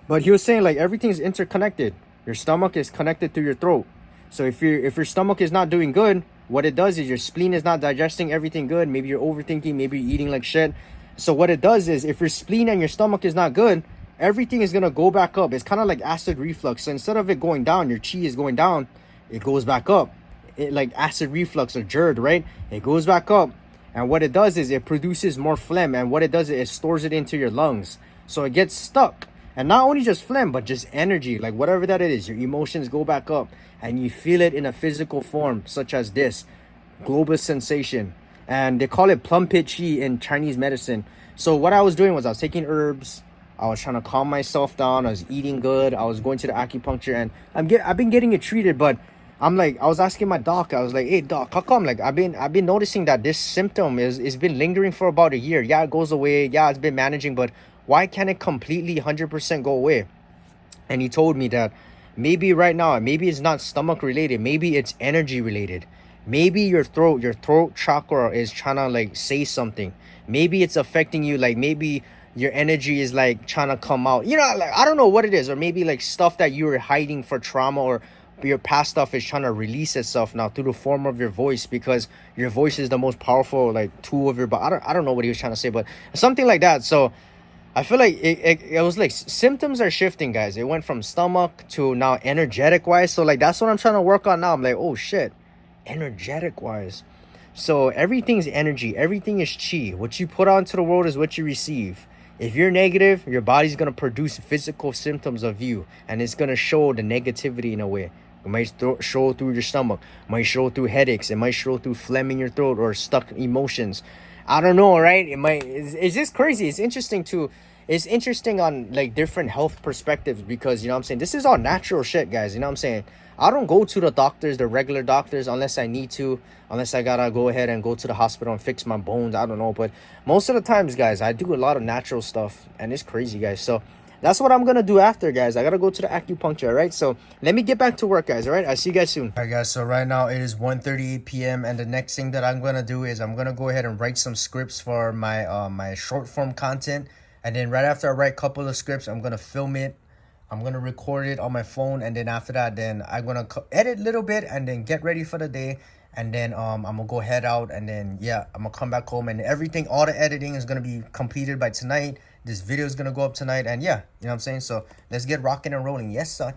But he was saying, like, everything's interconnected. Your stomach is connected to your throat. So if your stomach is not doing good, what it does is your spleen is not digesting everything good. Maybe you're overthinking, maybe you're eating like shit. So what it does is, if your spleen and your stomach is not good, everything is gonna go back up. It's kind of like acid reflux. So instead of it going down, your chi is going down, it goes back up. It, like acid reflux or GERD, right? It goes back up. And what it does is it produces more phlegm. And what it does is it stores it into your lungs. So it gets stuck. And not only just phlegm, but just energy, like whatever that is, your emotions go back up, and you feel it in a physical form, such as this globus sensation. And they call it plum pit chi in Chinese medicine. So what I was doing was I was taking herbs, I was trying to calm myself down, I was eating good, I was going to the acupuncture, and I've been getting it treated. But I'm like, I was asking my doc, I was like, hey doc, how come? Like, I've been noticing that this symptom is been lingering for about a year. Yeah, it goes away, yeah, it's been managing, but why can't it completely 100% go away? And he told me that maybe right now, maybe it's not stomach related, maybe it's energy related. Maybe your throat chakra is trying to like say something. Maybe it's affecting you, like maybe your energy is like trying to come out. You know, like, I don't know what it is. Or maybe like stuff that you were hiding for trauma, or your past stuff is trying to release itself now through the form of your voice, because your voice is the most powerful like tool of your body. I don't know what he was trying to say, but something like that. So I feel like it was like symptoms are shifting, guys. It went from stomach to now energetic wise. So like that's what I'm trying to work on now. I'm like, oh shit, energetic wise. So everything's energy, everything is chi. What you put out into the world is what you receive. If you're negative, your body's gonna produce physical symptoms of you, and it's gonna show the negativity in a way. It might show through your stomach, it might show through headaches, it might show through phlegm in your throat or stuck emotions. I don't know, right? It's just crazy. It's interesting on like different health perspectives, because, you know what I'm saying, this is all natural shit, guys. You know what I'm saying? I don't go to the doctors, the regular doctors, unless I need to, unless I gotta go ahead and go to the hospital and fix my bones. I don't know. But most of the times, guys, I do a lot of natural stuff, and it's crazy, guys. So that's what I'm gonna do after, guys. I gotta go to the acupuncture, all right? So let me get back to work, guys, all right? I'll see you guys soon. All right, guys, so right now it is 1:38 p.m. and the next thing that I'm gonna do is I'm gonna go ahead and write some scripts for my my short form content. And then right after I write a couple of scripts, I'm gonna film it, I'm gonna record it on my phone, and then after that, then I'm gonna edit a little bit and then get ready for the day. And then I'm gonna go head out, and then yeah, I'm gonna come back home, and everything, all the editing is gonna be completed by tonight. This video is gonna go up tonight, and yeah, you know what I'm saying? So let's get rocking and rolling. Yes sir.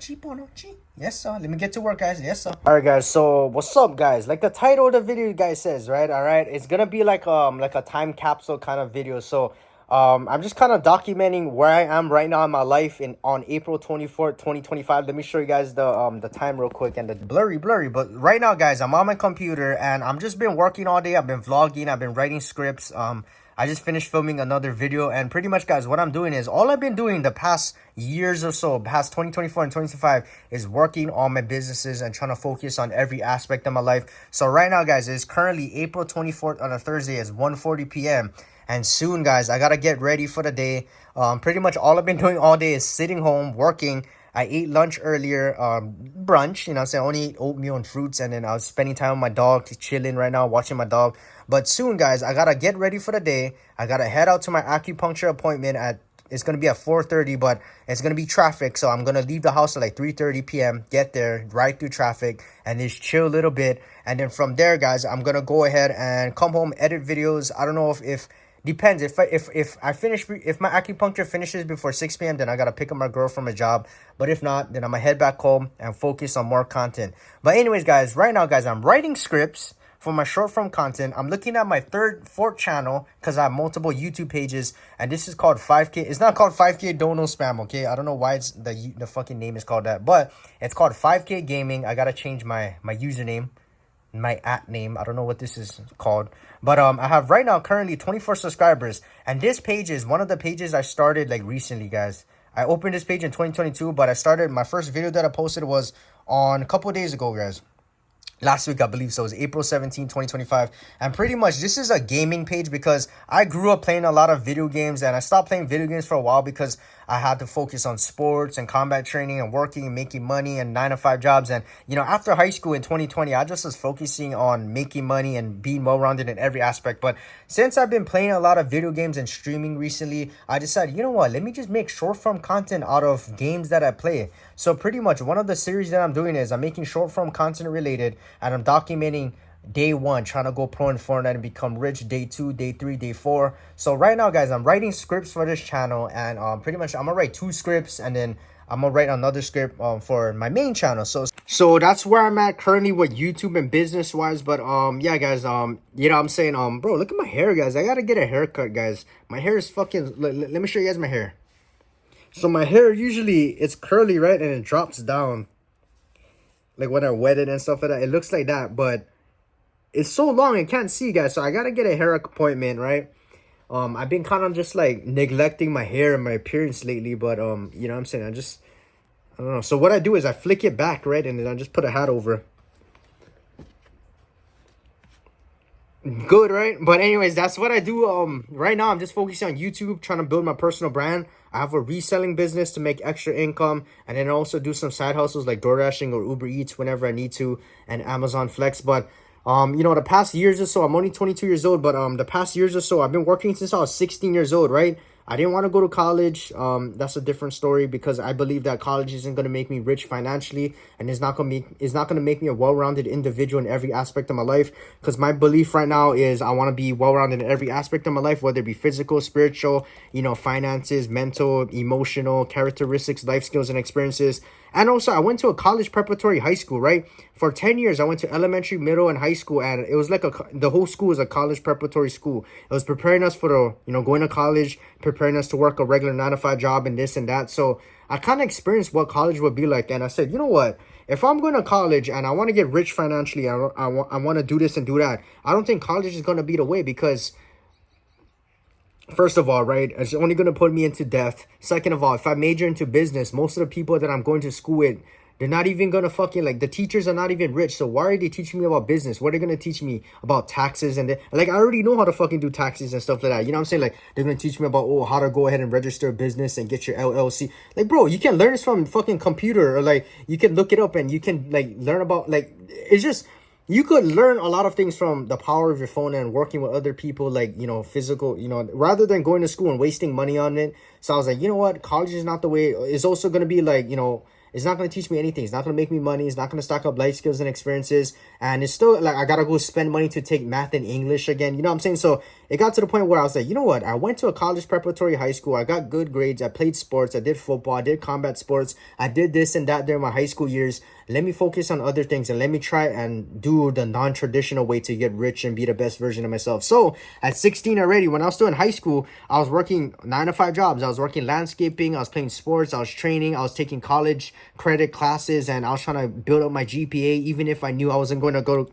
Yes sir. Let me get to work, guys. Yes sir. All right, guys, so what's up, guys? Like the title of the video, guys, says, right? All right, it's gonna be like a time capsule kind of video. So I'm just kind of documenting where I am right now in my life on April 24th, 2025. Let me show you guys the time real quick and the blurry. But right now, guys, I'm on my computer and I'm just been working all day. I've been vlogging, I've been writing scripts. I just finished filming another video, and pretty much, guys, what I'm doing is all I've been doing the past years or so, past 2024 and 2025, is working on my businesses and trying to focus on every aspect of my life. So right now, guys, it's currently April 24th on a Thursday. It's 1:40 p.m. And soon, guys, I gotta get ready for the day. Pretty much all I've been doing all day is sitting home, working. I ate lunch earlier, brunch, you know what I'm saying? I only ate oatmeal and fruits, and then I was spending time with my dog, chilling right now, watching my dog. But soon, guys, I gotta get ready for the day. I gotta head out to my acupuncture appointment it's gonna be at 4:30, but it's gonna be traffic, so I'm gonna leave the house at like 3:30 p.m., get there, ride through traffic, and just chill a little bit. And then from there, guys, I'm gonna go ahead and come home, edit videos. I don't know if depends. If my acupuncture finishes before 6 p.m., then I gotta pick up my girl from a job. But if not, then I'm gonna head back home and focus on more content. But anyways, guys, right now, guys, I'm writing scripts for my short form content. I'm looking at my fourth channel because I have multiple YouTube pages, and this is called 5K. It's not called 5K Dono Spam, okay? I don't know why it's the fucking name is called that, but it's called 5K Gaming. I gotta change my username, my @name. I don't know what this is called, but I have right now currently 24 subscribers, and this page is one of the pages I started like recently, guys. I opened this page in 2022, but I started my first video that I posted was on a couple of days ago, guys. Last week, I believe. So it was April 17, 2025. And pretty much this is a gaming page because I grew up playing a lot of video games, and I stopped playing video games for a while because I had to focus on sports and combat training and working and making money and 9-to-5 jobs. And, you know, after high school in 2020, I just was focusing on making money and being well-rounded in every aspect. But since I've been playing a lot of video games and streaming recently, I decided, you know what, let me just make short-form content out of games that I play. So pretty much one of the series that I'm doing is I'm making short-form content related, and I'm documenting day 1, trying to go pro in Fortnite and become rich, day 2, day 3, day 4. So right now, guys, I'm writing scripts for this channel, and pretty much I'm gonna write 2 scripts, and then I'm gonna write another script for my main channel. So that's where I'm at currently with YouTube and business wise. But yeah, guys, you know what I'm saying, bro, look at my hair, guys. I gotta get a haircut, guys. My hair is fucking, let me show you guys my hair. So my hair usually, it's curly, right, and it drops down like when I wet it and stuff like that. It looks like that, but it's so long I can't see, guys. So I gotta get a hair appointment, right? I've been kind of just like neglecting my hair and my appearance lately, but you know what I'm saying, I don't know. So what I do is I flick it back, right, and then I just put a hat over. Good, right? But anyways, that's what I do. Right now I'm just focusing on YouTube, trying to build my personal brand. I have a reselling business to make extra income, and then also do some side hustles like DoorDashing or Uber Eats whenever I need to, and Amazon Flex. But you know, the past years or so, I'm only 22 years old, but the past years or so, I've been working since I was 16 years old, right? I didn't want to go to college. That's a different story because I believe that college isn't going to make me rich financially, and it's not going to make me a well-rounded individual in every aspect of my life. Because my belief right now is I want to be well-rounded in every aspect of my life, whether it be physical, spiritual, you know, finances, mental, emotional, characteristics, life skills, and experiences. And also, I went to a college preparatory high school, right? For 10 years, I went to elementary, middle, and high school, and it was like the whole school was a college preparatory school. It was preparing us for the, you know, going to college, preparing us to work a regular 9-to-5 job and this and that. So I kind of experienced what college would be like, and I said, you know what? If I'm going to college and I want to get rich financially, I want to do this and do that, I don't think college is going to be the way because, first of all, right, it's only going to put me into debt. Second of all, if I major into business, most of the people that I'm going to school with, they're not even going to fucking, like, the teachers are not even rich. So why are they teaching me about business? What are they going to teach me about taxes? And like, I already know how to fucking do taxes and stuff like that. You know what I'm saying? Like, they're going to teach me about, oh, how to go ahead and register a business and get your LLC. Like, bro, you can learn this from fucking computer, or like, you can look it up and you can like learn about, like, it's just, you could learn a lot of things from the power of your phone and working with other people, like, you know, physical, you know, rather than going to school and wasting money on it. So I was like, you know what? College is not the way. It's also going to be like, you know, it's not going to teach me anything. It's not going to make me money. It's not going to stack up life skills and experiences. And it's still like, I got to go spend money to take math and English again. You know what I'm saying? So it got to the point where I was like, you know what? I went to a college preparatory high school. I got good grades. I played sports. I did football. I did combat sports. I did this and that during my high school years. Let me focus on other things and let me try and do the non-traditional way to get rich and be the best version of myself. So at 16 already, when I was still in high school, I was working 9 to 5 jobs. I was working landscaping. I was playing sports. I was training. I was taking college credit classes, and I was trying to build up my GPA, even if I knew I wasn't going to go to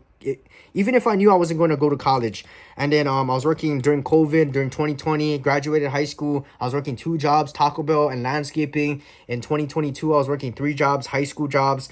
even if I knew I wasn't going to go to college. And then I was working during COVID, during 2020, graduated high school. I was working 2 jobs, Taco Bell and landscaping. In 2022, I was working 3 jobs, high school jobs,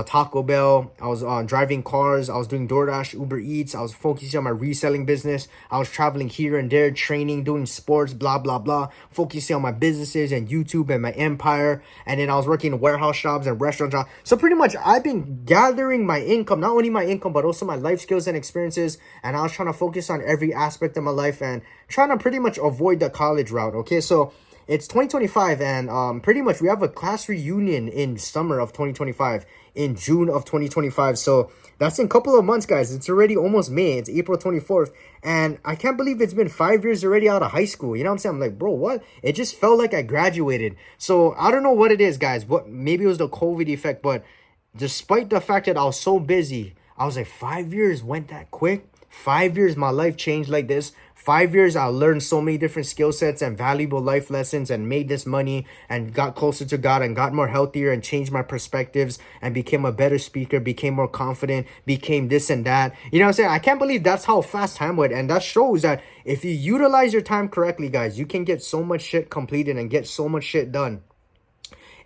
Taco Bell. I was driving cars. I was doing DoorDash, Uber Eats. I was focusing on my reselling business. I was traveling here and there, training, doing sports, blah, blah, blah, focusing on my businesses and YouTube and my empire. And then I was working in warehouse jobs and restaurant jobs. So pretty much I've been gathering my income, not only my income, but also my life skills and experiences. And I was trying to focus on every aspect of my life and trying to pretty much avoid the college route. Okay, so it's 2025, and pretty much we have a class reunion in summer of 2025, in June of 2025. So that's in a couple of months, guys. It's already almost May. It's April 24th. And I can't believe it's been 5 years already out of high school. You know what I'm saying? I'm like, bro, what? It just felt like I graduated. So I don't know what it is, guys. Maybe it was the COVID effect, but despite the fact that I was so busy, I was like, 5 years went that quick. 5 years, my life changed like this. 5 years, I learned so many different skill sets and valuable life lessons and made this money and got closer to God and got more healthier and changed my perspectives and became a better speaker, became more confident, became this and that. You know what I'm saying? I can't believe that's how fast time went. And that shows that if you utilize your time correctly, guys, you can get so much shit completed and get so much shit done.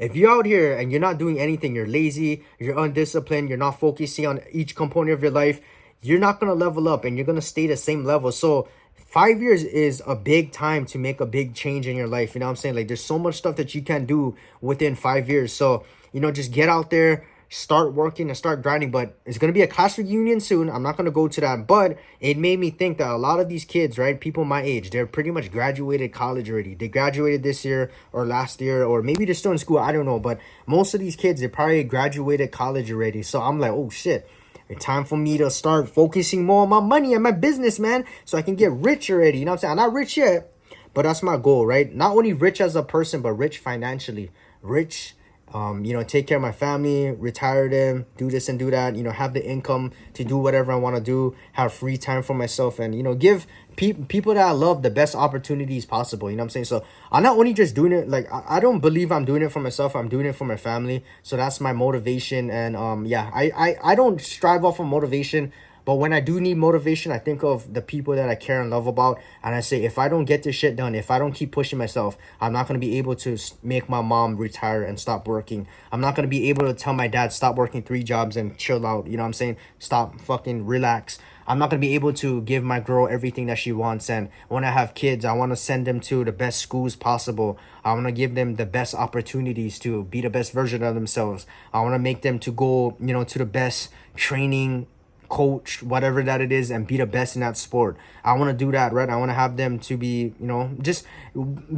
If you're out here and you're not doing anything, you're lazy, you're undisciplined, you're not focusing on each component of your life, you're not going to level up and you're going to stay the same level. So 5 years is a big time to make a big change in your life. You know what I'm saying? Like, there's so much stuff that you can do within 5 years. So, you know, just get out there, start working and start grinding. But it's going to be a class reunion soon. I'm not going to go to that. But it made me think that a lot of these kids, right, people my age, they're pretty much graduated college already. They graduated this year or last year, or maybe they're still in school. I don't know. But most of these kids, they probably graduated college already. So I'm like, oh, shit. It's time for me to start focusing more on my money and my business, man, so I can get rich already. You know what I'm saying? I'm not rich yet, but that's my goal, right? Not only rich as a person, but rich financially. Rich, you know, take care of my family, retire them, do this and do that, you know, have the income to do whatever I want to do, have free time for myself, and, you know, give people that I love the best opportunities possible. You know what I'm saying? So I'm not only just doing it, like, I don't believe I'm doing it for myself. I'm doing it for my family. So that's my motivation. And yeah, I don't strive off of motivation. But when I do need motivation, I think of the people that I care and love about. And I say, if I don't get this shit done, if I don't keep pushing myself, I'm not going to be able to make my mom retire and stop working. I'm not going to be able to tell my dad, stop working 3 jobs and chill out. You know what I'm saying? Stop, fucking relax. I'm not going to be able to give my girl everything that she wants. And when I have kids, I want to send them to the best schools possible. I want to give them the best opportunities to be the best version of themselves. I want to make them to go, you know, to the best training coach, whatever that it is, and be the best in that sport. I want to do that, right? I want to have them to be, you know, just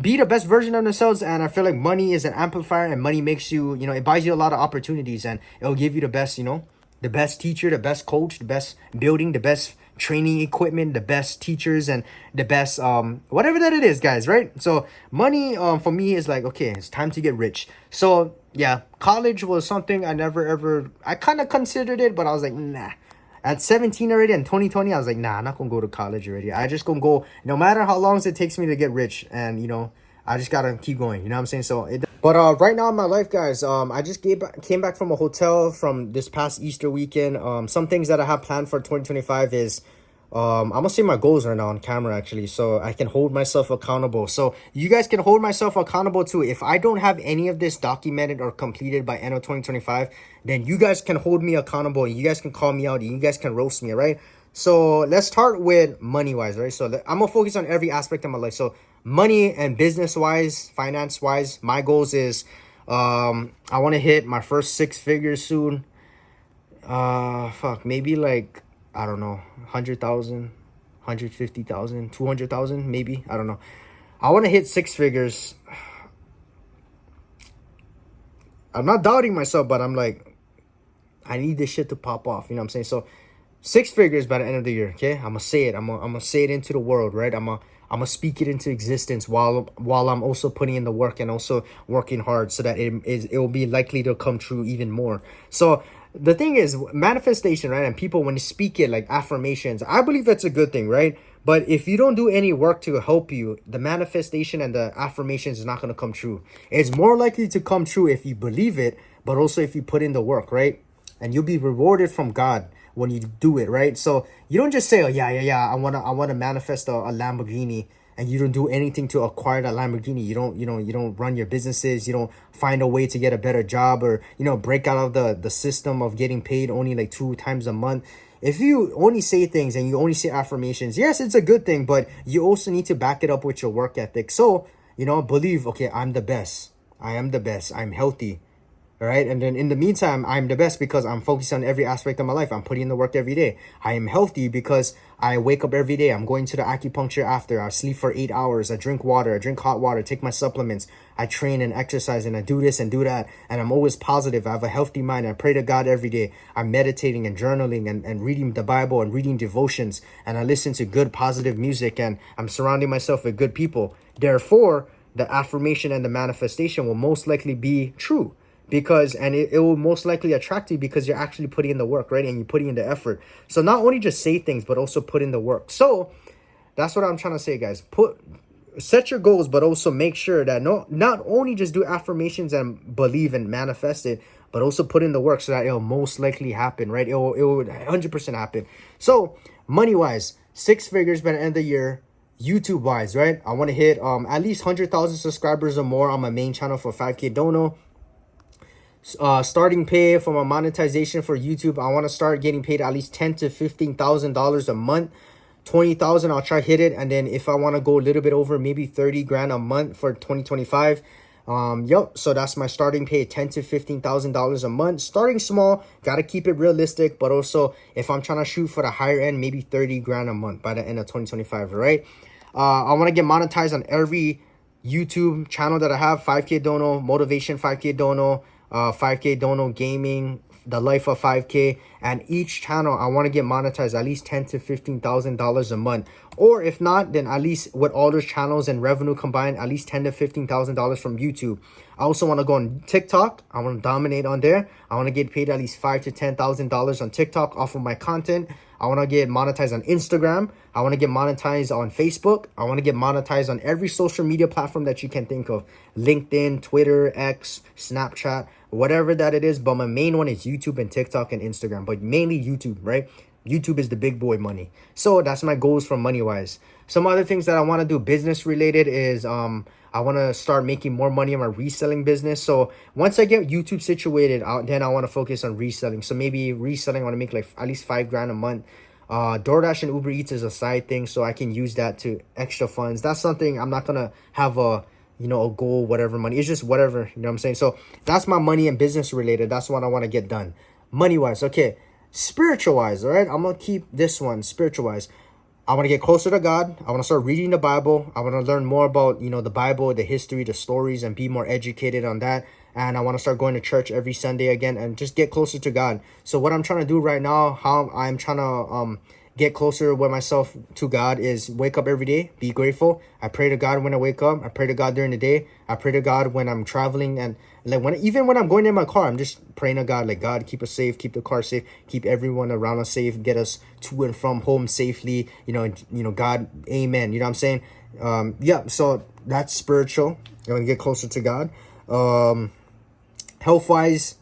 be the best version of themselves. And I feel like money is an amplifier, and money makes you, you know, it buys you a lot of opportunities, and it'll give you the best, you know, the best teacher, the best coach, the best building, the best training equipment, the best teachers, and the best whatever that it is, guys, right? So money for me is like, okay, it's time to get rich. So yeah, college was something I never ever, I kind of considered it, but I was like, nah. At 17 already in 2020, I was like, nah, I'm not gonna go to college already. I just gonna go, no matter how long it takes me to get rich. And, you know, I just gotta keep going. You know what I'm saying? So, right now in my life, guys, I just came back from a hotel from this past Easter weekend. Some things that I have planned for 2025 is, I'm gonna say my goals right now on camera, actually, so I can hold myself accountable. So you guys can hold myself accountable too. If I don't have any of this documented or completed by end of 2025, then you guys can hold me accountable. You guys can call me out. You guys can roast me, right? So let's start with money wise, right? So I'm gonna focus on every aspect of my life. So money and business wise, finance wise, my goals is I want to hit my first 6 figures soon. Maybe like, I don't know, 100,000, 150,000, 200,000, maybe. I don't know. I want to hit 6 figures. I'm not doubting myself, but I'm like, I need this shit to pop off. You know what I'm saying? So Six figures by the end of the year. Okay, I'm gonna say it. I'm gonna say it into the world, right? I'm gonna speak it into existence while I'm also putting in the work and also working hard so that it will be likely to come true even more. So the thing is manifestation, right? And people, when you speak it like affirmations, I believe that's a good thing, right? But if you don't do any work to help you, the manifestation and the affirmations is not going to come true. It's more likely to come true if you believe it, but also if you put in the work, right? And you'll be rewarded from God when you do it, right? So you don't just say, "Oh yeah, I wanna manifest a Lamborghini," and you don't do anything to acquire that Lamborghini. You don't run your businesses. You don't find a way to get a better job, or break out of the system of getting paid only like 2 times a month. If you only say things and you only say affirmations, yes, it's a good thing, but you also need to back it up with your work ethic. So believe, okay, I'm the best. I am the best. I'm healthy. All right. And then in the meantime, I'm the best because I'm focused on every aspect of my life. I'm putting in the work every day. I am healthy because I wake up every day. I'm going to the acupuncture after. I sleep for 8 hours. I drink water. I drink hot water. Take my supplements. I train and exercise and I do this and do that. And I'm always positive. I have a healthy mind. I pray to God every day. I'm meditating and journaling and reading the Bible and reading devotions. And I listen to good, positive music. And I'm surrounding myself with good people. Therefore, the affirmation and the manifestation will most likely be true, because it will most likely attract you because you're actually putting in the work, right? And you're putting in the effort. So not only just say things, but also put in the work. So that's what I'm trying to say, guys. Set your goals, but also make sure that not only just do affirmations and believe and manifest it, but also put in the work so that it'll most likely happen, right? It will 100% happen. So money wise, six figures by the end of the year. YouTube wise, right? I want to hit at least 100,000 subscribers or more on my main channel for 5K dono. Starting pay for my monetization for YouTube, I want to start getting paid at least $10,000 to $15,000 a month. 20,000, I'll try hit it, and then if I want to go a little bit over, maybe 30 grand a month for 2025. So that's my starting pay, $10,000 to $15,000 a month. Starting small, gotta keep it realistic, but also if I'm trying to shoot for the higher end, maybe 30 grand a month by the end of 2025. Right? I want to get monetized on every YouTube channel that I have. 5K dono, motivation 5K dono, 5K dono gaming, the life of 5K, and each channel I want to get monetized at least $10,000 to $15,000 a month. Or if not, then at least with all those channels and revenue combined, at least $10,000 to $15,000 from YouTube. I also want to go on TikTok. I want to dominate on there. I want to get paid at least $5,000 to $10,000 on TikTok off of my content. I want to get monetized on Instagram. I want to get monetized on Facebook. I want to get monetized on every social media platform that you can think of. LinkedIn, Twitter, X, Snapchat, whatever that it is. But my main one is YouTube and TikTok and Instagram. But mainly YouTube, right? YouTube is the big boy money. So that's my goals for money wise. Some other things that I want to do business related is I want to start making more money in my reselling business. So once I get YouTube situated, then I want to focus on reselling. So maybe reselling, I want to make like at least 5 grand a month. DoorDash and Uber Eats is a side thing, so I can use that to extra funds. That's something I'm not gonna have a goal, whatever money. It's just whatever, you know what I'm saying? So that's my money and business related. That's what I want to get done. Money wise, okay. Spiritual wise, all right. I'm gonna keep this one spiritual wise. I want to get closer to God. I want to start reading the Bible. I want to learn more about, the Bible, the history, the stories, and be more educated on that. And I want to start going to church every Sunday again and just get closer to God. So what I'm trying to do right now, how I'm trying to get closer with myself to God, is wake up every day, be grateful. I pray to God when I wake up. I pray to God during the day. I pray to God when I'm traveling, and like even when I'm going in my car, I'm just praying to God, like, God, keep us safe, keep the car safe, keep everyone around us safe, get us to and from home safely. God, amen. You know what I'm saying? So that's spiritual. I'm gonna get closer to God. Health wise,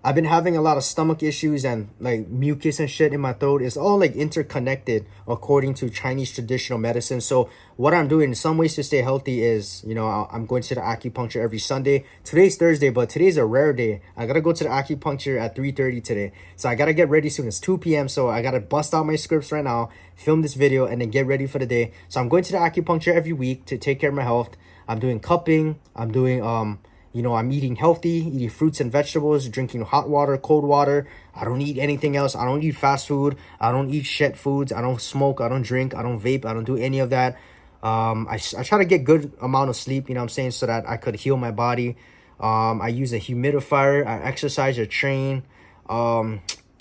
I've been having a lot of stomach issues and like mucus and shit in my throat. It's all like interconnected according to Chinese traditional medicine. So what I'm doing in some ways to stay healthy is, I'm going to the acupuncture every Sunday. Today's Thursday, but today's a rare day. I got to go to the acupuncture at 3:30 today. So I got to get ready soon. It's 2 p.m. So I got to bust out my scripts right now, film this video, and then get ready for the day. So I'm going to the acupuncture every week to take care of my health. I'm doing cupping. I'm doing, I'm eating healthy, eating fruits and vegetables, drinking hot water, cold water. I don't eat anything else. I don't eat fast food. I don't eat shit foods. I don't smoke. I don't drink. I don't vape. I don't do any of that. I try to get good amount of sleep, so that I could heal my body. I use a humidifier. I exercise or train.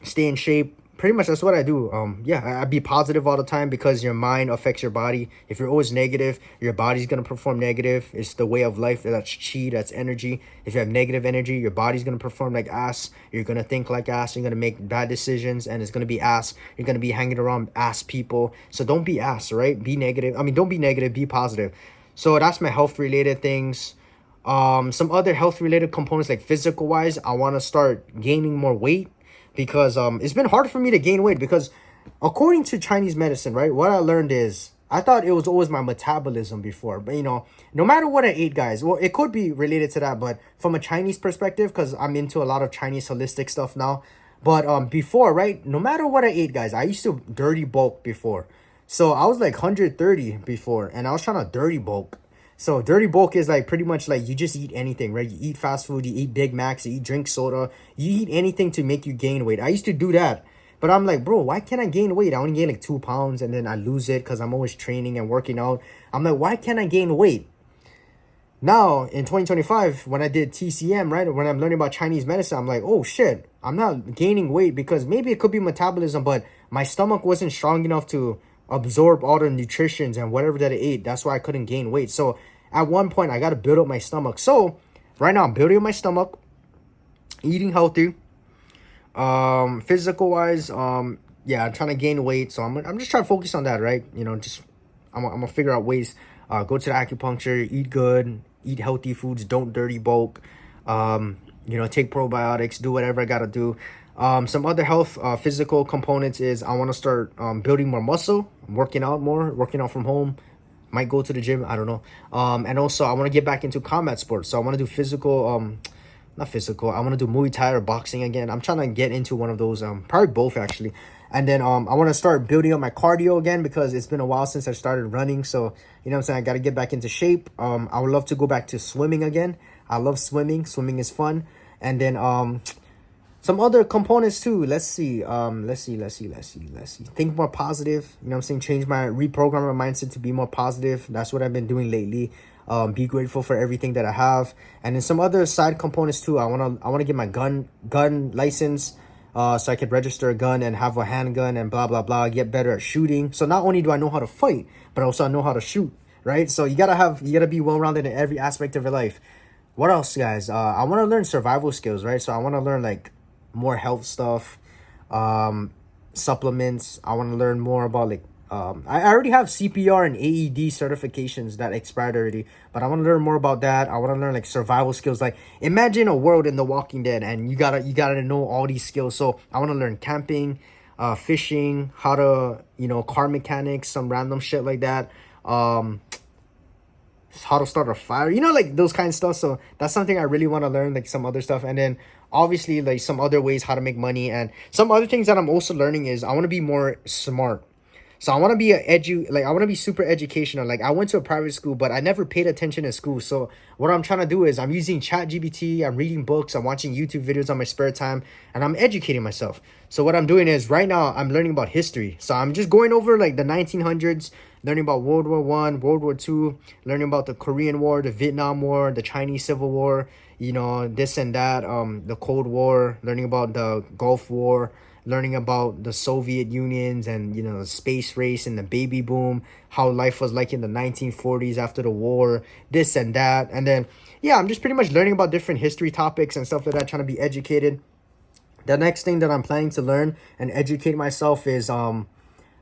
Stay in shape pretty much that's what I do. Yeah, I be positive all the time because your mind affects your body. If you're always negative, your body's gonna perform negative. It's the way of life. That's chi, that's energy. If you have negative energy, your body's gonna perform like ass. You're gonna think like ass. You're gonna make bad decisions, and it's gonna be ass. You're gonna be hanging around ass people. So don't be ass, right? Be negative. I mean, don't be negative. Be positive. So that's my health related things. Some other health related components like physical wise, I want to start gaining more weight because it's been hard for me to gain weight because according to Chinese medicine, right, what I learned is I thought it was always my metabolism before, but no matter what I ate, guys, well, it could be related to that, but from a Chinese perspective, because I'm into a lot of Chinese holistic stuff now, but before, right, no matter what I ate, guys, I used to dirty bulk before. So I was like 130 before, and I was trying to dirty bulk. So dirty bulk is like pretty much like you just eat anything, right? You eat fast food, you eat Big Macs, you eat drink soda, you eat anything to make you gain weight. I used to do that. But I'm like, bro, why can't I gain weight? I only gain like 2 pounds and then I lose it because I'm always training and working out. I'm like, why can't I gain weight? Now, in 2025, when I did TCM, right, when I'm learning about Chinese medicine, I'm like, oh shit, I'm not gaining weight because maybe it could be metabolism, but my stomach wasn't strong enough to absorb all the nutritions and whatever that I ate. That's why I couldn't gain weight. So at one point, I got to build up my stomach. So right now, I'm building up my stomach, eating healthy. Physical wise, yeah, I'm trying to gain weight. So I'm just trying to focus on that, right? I'm gonna figure out ways. Go to the acupuncture, eat good, eat healthy foods, don't dirty bulk. Take probiotics, do whatever I gotta do. Some other health, physical components is I want to start building more muscle, working out more, working out from home. Might go to the gym, I don't know. And also I want to get back into combat sports. So I want to do physical, not physical. I want to do Muay Thai or boxing again. I'm trying to get into one of those, probably both actually. And then I want to start building up my cardio again because it's been a while since I started running. So, you know what I'm saying? I got to get back into shape. I would love to go back to swimming again. I love swimming. Swimming is fun. And then some other components too. Let's see. Think more positive. You know what I'm saying? Reprogram my mindset to be more positive. That's what I've been doing lately. Be grateful for everything that I have. And then some other side components too. I wanna get my gun license. So I could register a gun and have a handgun and blah blah blah. Get better at shooting. So not only do I know how to fight, but also I know how to shoot. Right? So you gotta be well rounded in every aspect of your life. What else, guys? I want to learn survival skills, right? So I want to learn like more health stuff, supplements. I want to learn more about like I already have CPR and AED certifications that expired already, but I want to learn more about that. I want to learn like survival skills. Like imagine a world in The Walking Dead and you gotta know all these skills. So I want to learn camping, fishing, how to car mechanics, some random shit like that. How to start a fire, like those kind of stuff. So that's something I really want to learn, like some other stuff. And then obviously like some other ways how to make money. And some other things that I'm also learning is I want to be more smart. So I want to be I want to be super educational. Like I went to a private school, but I never paid attention in school. So what I'm trying to do is I'm using ChatGPT, I'm reading books, I'm watching YouTube videos on my spare time, and I'm educating myself. So what I'm doing is right now I'm learning about history. So I'm just going over like the 1900s, learning about World War I, World War II, learning about the Korean War, the Vietnam War, the Chinese Civil War, this and that, the Cold War, learning about the Gulf War, learning about the Soviet Unions and, the space race and the baby boom, how life was like in the 1940s after the war, this and that. And then, yeah, I'm just pretty much learning about different history topics and stuff like that, trying to be educated. The next thing that I'm planning to learn and educate myself is, I'm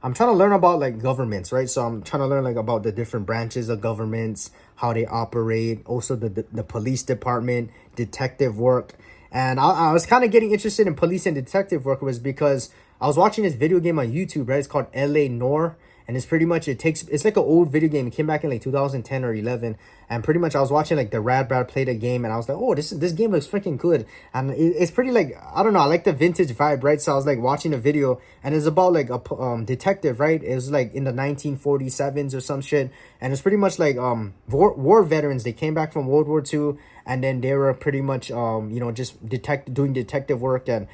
trying to learn about like governments, right? So I'm trying to learn like about the different branches of governments, how they operate, also the police department, detective work. And I was kind of getting interested in police and detective work was because I was watching this video game on YouTube, right? It's called LA Noire. And it's pretty much, it's like an old video game. It came back in like 2010 or 11. And pretty much I was watching like the Rad Brad play the game. And I was like, oh, this game looks freaking good. And it's pretty like, I don't know, I like the vintage vibe, right? So I was like watching a video and it's about like a detective, right? It was like in the 1947s or some shit. And it's pretty much like war veterans. They came back from World War II. And then they were pretty much, just doing detective work and,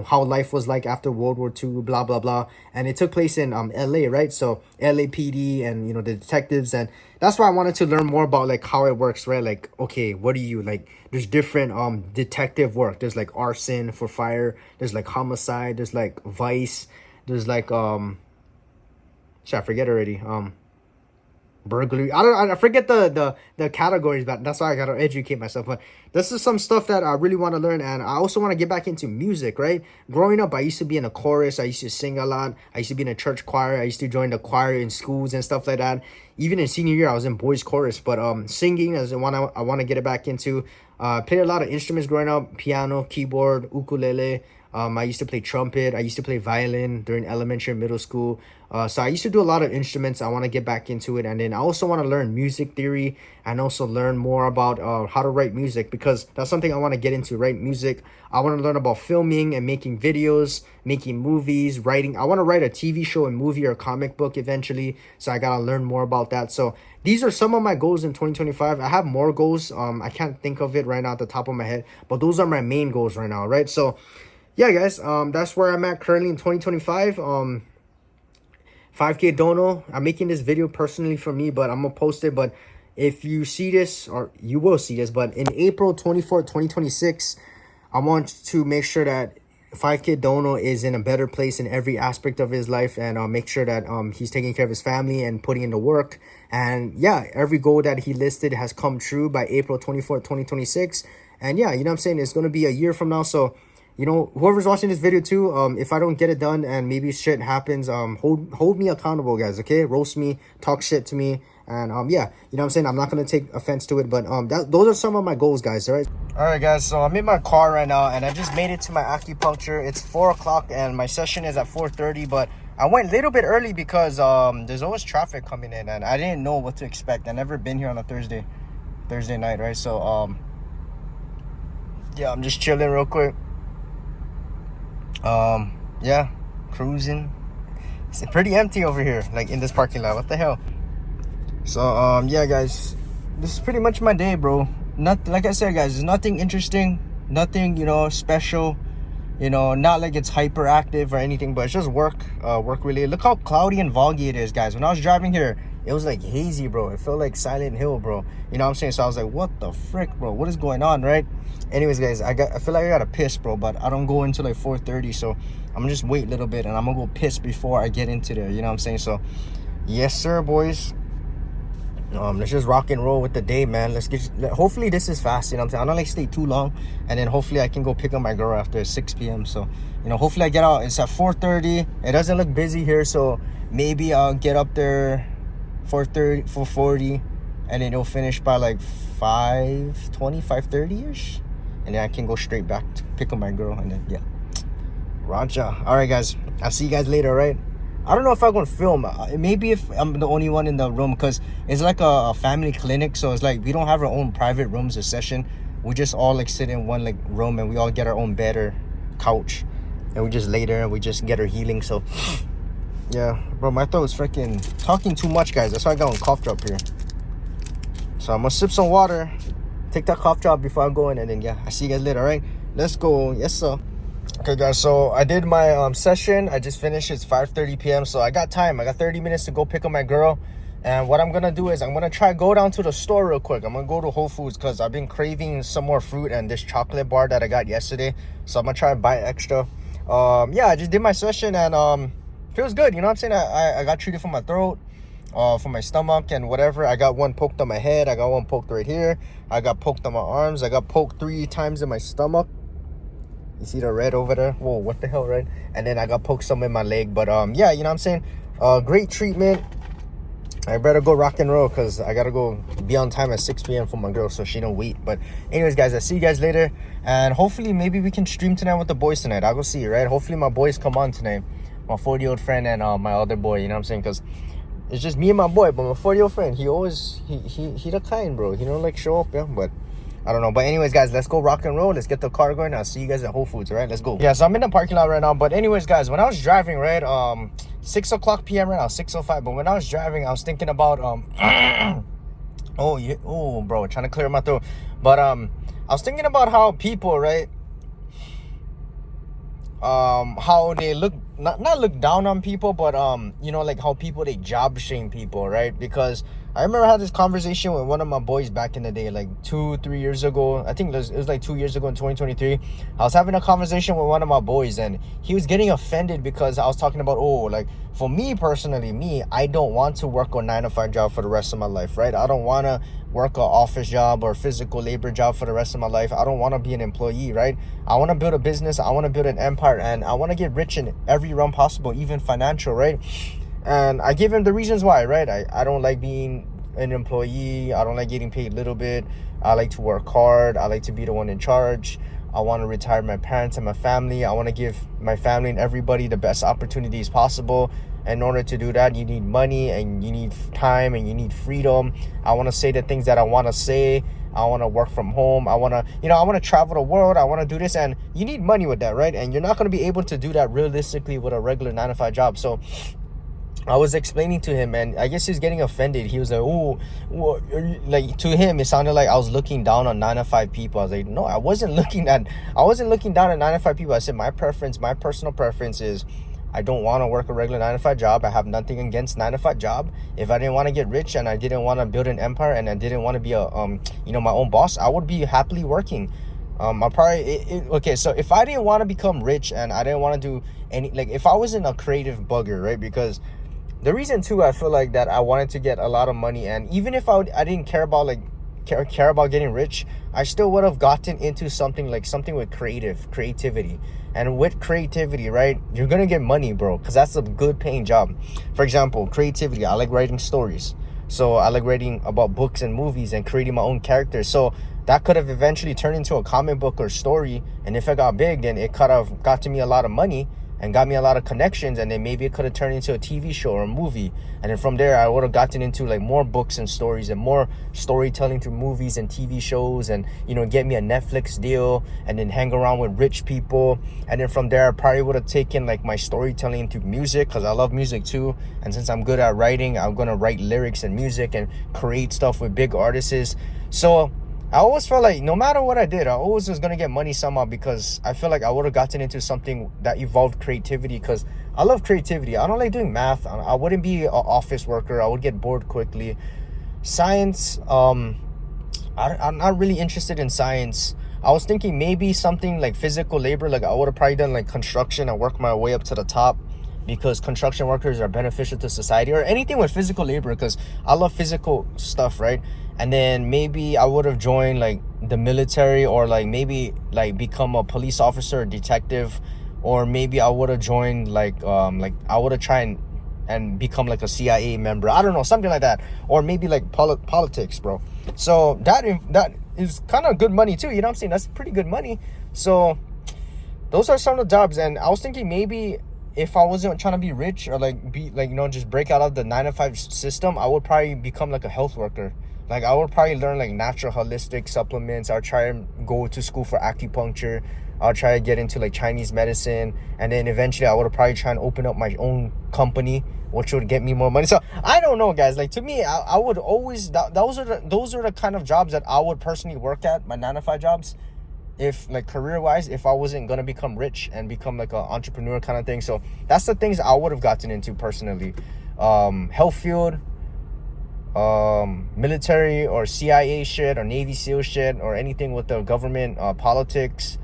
how life was like after World War II, blah, blah, blah. And it took place in LA, right? So LAPD and, the detectives. And that's why I wanted to learn more about like how it works, right? Like, okay, what do you like? There's different detective work. There's like arson for fire. There's like homicide. There's like vice. There's like shit, I forget already. Burglary. I forget the categories, but that's why I gotta educate myself. But this is some stuff that I really want to learn, and I also want to get back into music, right? Growing up, I used to be in a chorus. I used to sing a lot. I used to be in a church choir. I used to join the choir in schools and stuff like that. Even in senior year, I was in boys chorus. But singing is the one I want to get it back into. Played a lot of instruments growing up: piano, keyboard, ukulele. I used to play trumpet. I used to play violin during elementary and middle school. So I used to do a lot of instruments. I want to get back into it. And then I also want to learn music theory and also learn more about how to write music, because that's something I want to get into, write music. I want to learn about filming and making videos, making movies, writing. I want to write a TV show, a movie, or a comic book eventually. So I got to learn more about that. So these are some of my goals in 2025. I have more goals. I can't think of it right now at the top of my head, but those are my main goals right now, right? So yeah, guys, that's where I'm at currently in 2025. 5K dono. I'm making this video personally for me, but I'm gonna post it. But if you see this, or you will see this, but in April 24th, 2026, I want to make sure that 5K dono is in a better place in every aspect of his life, and make sure that he's taking care of his family and putting in the work. And yeah, every goal that he listed has come true by April 24th, 2026. And yeah, you know what I'm saying? It's gonna be a year from now, so you know, whoever's watching this video too, if I don't get it done and maybe shit happens, hold me accountable, guys, okay? Roast me, talk shit to me, and yeah, you know what I'm saying? I'm not gonna take offense to it, but those are some of my goals, guys, all right? All right, guys, so I'm in my car right now, and I just made it to my acupuncture. It's 4 o'clock, and my session is at 4:30, but I went a little bit early because there's always traffic coming in, and I didn't know what to expect. I've never been here on a Thursday night, right? So, yeah, I'm just chilling real quick. Yeah, cruising. It's pretty empty over here, like in this parking lot. What the hell? So yeah, guys, this is pretty much my day, bro. Not like I said, guys, there's nothing interesting, nothing, you know, special, you know, not like it's hyperactive or anything, but it's just work related. Look how cloudy and foggy it is, guys. When I was driving here, it was like hazy, bro. It felt like Silent Hill, bro. You know what I'm saying? So I was like, what the frick, bro? What is going on, right? Anyways, guys, I feel like I gotta piss, bro, but I don't go until like 4:30, so I'm gonna just wait a little bit, and I'm gonna go piss before I get into there. You know what I'm saying? So yes, sir, boys. Let's just rock and roll with the day, man. Hopefully this is fast, you know what I'm saying? I don't like stay too long, and then hopefully I can go pick up my girl after 6 p.m. So, you know, hopefully I get out. It's at 4:30. It doesn't look busy here, so maybe I'll get up there 4:30, 4:40, and then it'll finish by like 5:20, 5:30-ish. And then I can go straight back to pick up my girl, and then, yeah. Raja. All right, guys. I'll see you guys later, all right? I don't know if I'm going to film. Maybe if I'm the only one in the room, because it's like a family clinic. So it's like we don't have our own private rooms or session. We just all like sit in one like room, and we all get our own bed or couch. And we just lay there and we just get our healing. So, yeah. Bro, my throat is freaking talking too much, guys. That's why I got one cough drop here. So I'm going to sip some water, take that cough drop before I go in, and then, yeah, I'll see you guys later, all right? Let's go. Yes, sir. Okay, guys, so I did my session. I just finished. It's 5:30 p.m. So I got time. I got 30 minutes to go pick up my girl. And what I'm going to do is I'm going to go down to the store real quick. I'm going to go to Whole Foods because I've been craving some more fruit and this chocolate bar that I got yesterday. So I'm going to try and buy extra. Yeah, I just did my session, and feels good. You know what I'm saying? I got treated for my throat, for my stomach and whatever. I got one poked on my head. I got one poked right here. I got poked on my arms. I got poked 3 times in my stomach. You see the red over there? Whoa, what the hell, right? And then I got poked some in my leg. But yeah, you know what I'm saying? Great treatment. I better go rock and roll because I gotta go be on time at 6 p.m. for my girl so she don't wait. But anyways, guys, I'll see you guys later. And hopefully maybe we can stream tonight with the boys tonight. I'll go see you, right? Hopefully my boys come on tonight. My 40-year-old friend and my other boy, you know what I'm saying? Because it's just me and my boy. But my 40-year-old friend, he the kind, bro. He don't like show up, yeah? But I don't know. But anyways, guys, let's go rock and roll. Let's get the car going. I'll see you guys at Whole Foods, all right? Let's go. Yeah, so I'm in the parking lot right now. But anyways, guys, when I was driving, right, 6 o'clock p.m. right now, 6:05. But when I was driving, I was thinking about, oh, yeah, oh, bro, trying to clear my throat. But I was thinking about how people, right, how they not look down on people, but you know, like how people, they job shame people, right? Because I remember I had this conversation with one of my boys back in the day, like 2-3 years ago. I think it was like 2 years ago in 2023. I was having a conversation with one of my boys, and he was getting offended because I was talking about, oh, like for me personally, I don't want to work a 9 to 5 job for the rest of my life, right? I don't want to work an office job or physical labor job for the rest of my life. I don't want to be an employee, right? I want to build a business. I want to build an empire, and I want to get rich in every realm possible, even financial, right? And I give him the reasons why, right? I don't like being an employee. I don't like getting paid a little bit. I like to work hard. I like to be the one in charge. I want to retire my parents and my family. I want to give my family and everybody the best opportunities possible. In order to do that, you need money, and you need time, and you need freedom. I want to say the things that I want to say. I want to work from home. I want to travel the world. I want to do this, and you need money with that, right? And you're not going to be able to do that realistically with a regular 9 to 5 job. So I was explaining to him, and I guess he's getting offended. He was like, oh, what? Like, to him, it sounded like I was looking down on 9 to 5 people. I was like, no, I wasn't looking down at 9 to 5 people. I said, my personal preference is I don't want to work a regular 9 to 5 job. I have nothing against 9 to 5 job. If I didn't want to get rich and I didn't want to build an empire and I didn't want to be my own boss, I would be happily working. Okay, so if I didn't want to become rich and I didn't want to do any, like, if I wasn't a creative bugger, right? Because the reason too, I feel like that I wanted to get a lot of money, and even if I didn't care about care about getting rich, I still would have gotten into something with creativity. And with creativity, right, you're gonna get money, bro, because that's a good paying job. For example, creativity, I like writing stories. So I like writing about books and movies and creating my own characters. So that could have eventually turned into a comic book or story. And if it got big, then it could have got to me a lot of money and got me a lot of connections, and then maybe it could have turned into a TV show or a movie. And then from there, I would have gotten into like more books and stories and more storytelling through movies and TV shows, and get me a Netflix deal, and then hang around with rich people. And then from there, I probably would have taken like my storytelling into music, because I love music too. And since I'm good at writing, I'm gonna write lyrics and music and create stuff with big artists. So I always felt like no matter what I did, I always was going to get money somehow, because I feel like I would have gotten into something that evolved creativity, because I love creativity. I don't like doing math. I wouldn't be an office worker. I would get bored quickly. Science, I'm not really interested in science. I was thinking maybe something like physical labor. Like I would have probably done like construction and worked my way up to the top, because construction workers are beneficial to society, or anything with physical labor, because I love physical stuff, right? And then maybe I would have joined like the military, or like maybe like become a police officer or detective, or maybe I would have joined like I would have tried and become like a CIA member. I don't know, something like that. Or maybe like politics, bro. So that is kind of good money too, you know what I'm saying? That's pretty good money. So those are some of the jobs. And I was thinking maybe if I wasn't trying to be rich, or like be like, just break out of the 9 to 5 system, I would probably become like a health worker. Like I would probably learn like natural holistic supplements. I'll try and go to school for acupuncture. I'll try to get into like Chinese medicine. And then eventually I would probably try and open up my own company, which would get me more money. So I don't know, guys. Like to me, I would always, those are the kind of jobs that I would personally work at, my 9 to 5 jobs. If like career wise, if I wasn't gonna become rich and become like an entrepreneur kind of thing. So that's the things I would have gotten into personally. Health field, military or CIA shit, or Navy SEAL shit, or anything with the government, politics.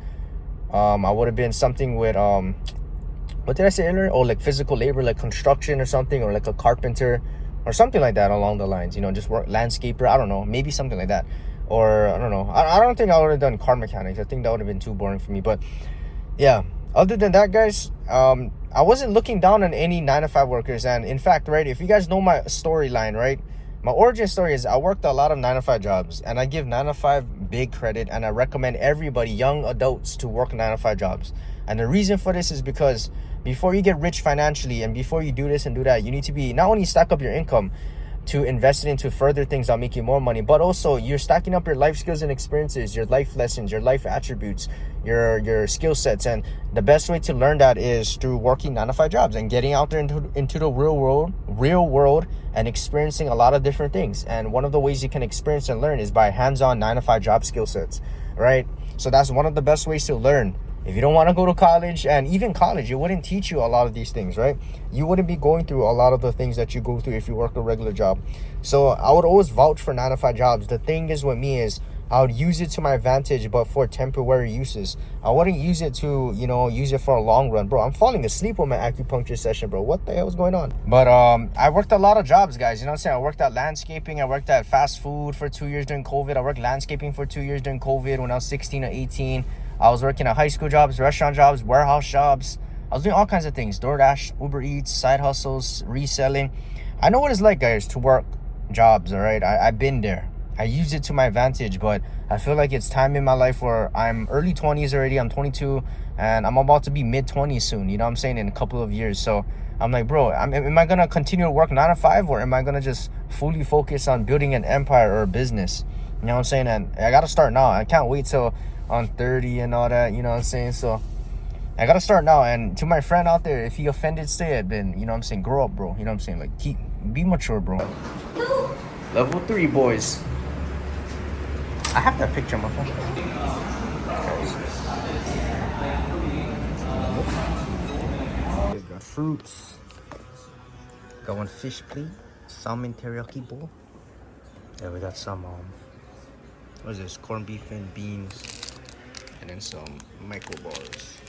I would have been something with what did I say earlier? Oh, like physical labor, like construction or something, or like a carpenter or something like that along the lines. Just work landscaper. I don't know, maybe something like that. Or I don't know. I don't think I would have done car mechanics. I think that would have been too boring for me. But yeah, other than that, guys, I wasn't looking down on any 9 to 5 workers. And in fact, right, if you guys know my storyline, right, my origin story is I worked a lot of 9 to 5 jobs, and I give 9 to 5 big credit, and I recommend everybody, young adults, to work 9 to 5 jobs. And the reason for this is because before you get rich financially, and before you do this and do that, you need to be not only stack up your income to invest it into further things that'll make you more money, but also you're stacking up your life skills and experiences, your life lessons, your life attributes, your skill sets. And the best way to learn that is through working 9 to 5 jobs and getting out there into the real world and experiencing a lot of different things. And one of the ways you can experience and learn is by hands-on 9 to 5 job skill sets, right? So that's one of the best ways to learn If you don't want to go to college, and even college, it wouldn't teach you a lot of these things, right? You wouldn't be going through a lot of the things that you go through if you work a regular job. So I would always vouch for 9 to 5 jobs. The thing is with me is I would use it to my advantage, but for temporary uses. I wouldn't use it to, use it for a long run. Bro, I'm falling asleep on my acupuncture session, bro. What the hell is going on? But I worked a lot of jobs, guys. You know what I'm saying? I worked at landscaping. I worked at fast food for 2 years during COVID. I worked landscaping for 2 years during COVID when I was 16 or 18. I was working at high school jobs, restaurant jobs, warehouse jobs. I was doing all kinds of things. DoorDash, Uber Eats, side hustles, reselling. I know what it's like, guys, to work jobs, all right? I've been there. I use it to my advantage, but I feel like it's time in my life where I'm early 20s already. I'm 22, and I'm about to be mid-20s soon. You know what I'm saying? In a couple of years. So I'm like, bro, am I going to continue to work 9 to 5, or am I going to just fully focus on building an empire or a business? You know what I'm saying? And I got to start now. I can't wait till I'm 30 and all that. You know what I'm saying? So I got to start now. And to my friend out there, if he offended, say it. Then, you know what I'm saying? Grow up, bro. You know what I'm saying? Like, be mature, bro. Level 3, boys. I have that picture on my phone. We got fruits. Got one fish plate, salmon teriyaki bowl. Yeah, we got some what is this? Corned beef and beans, and then some micro bars.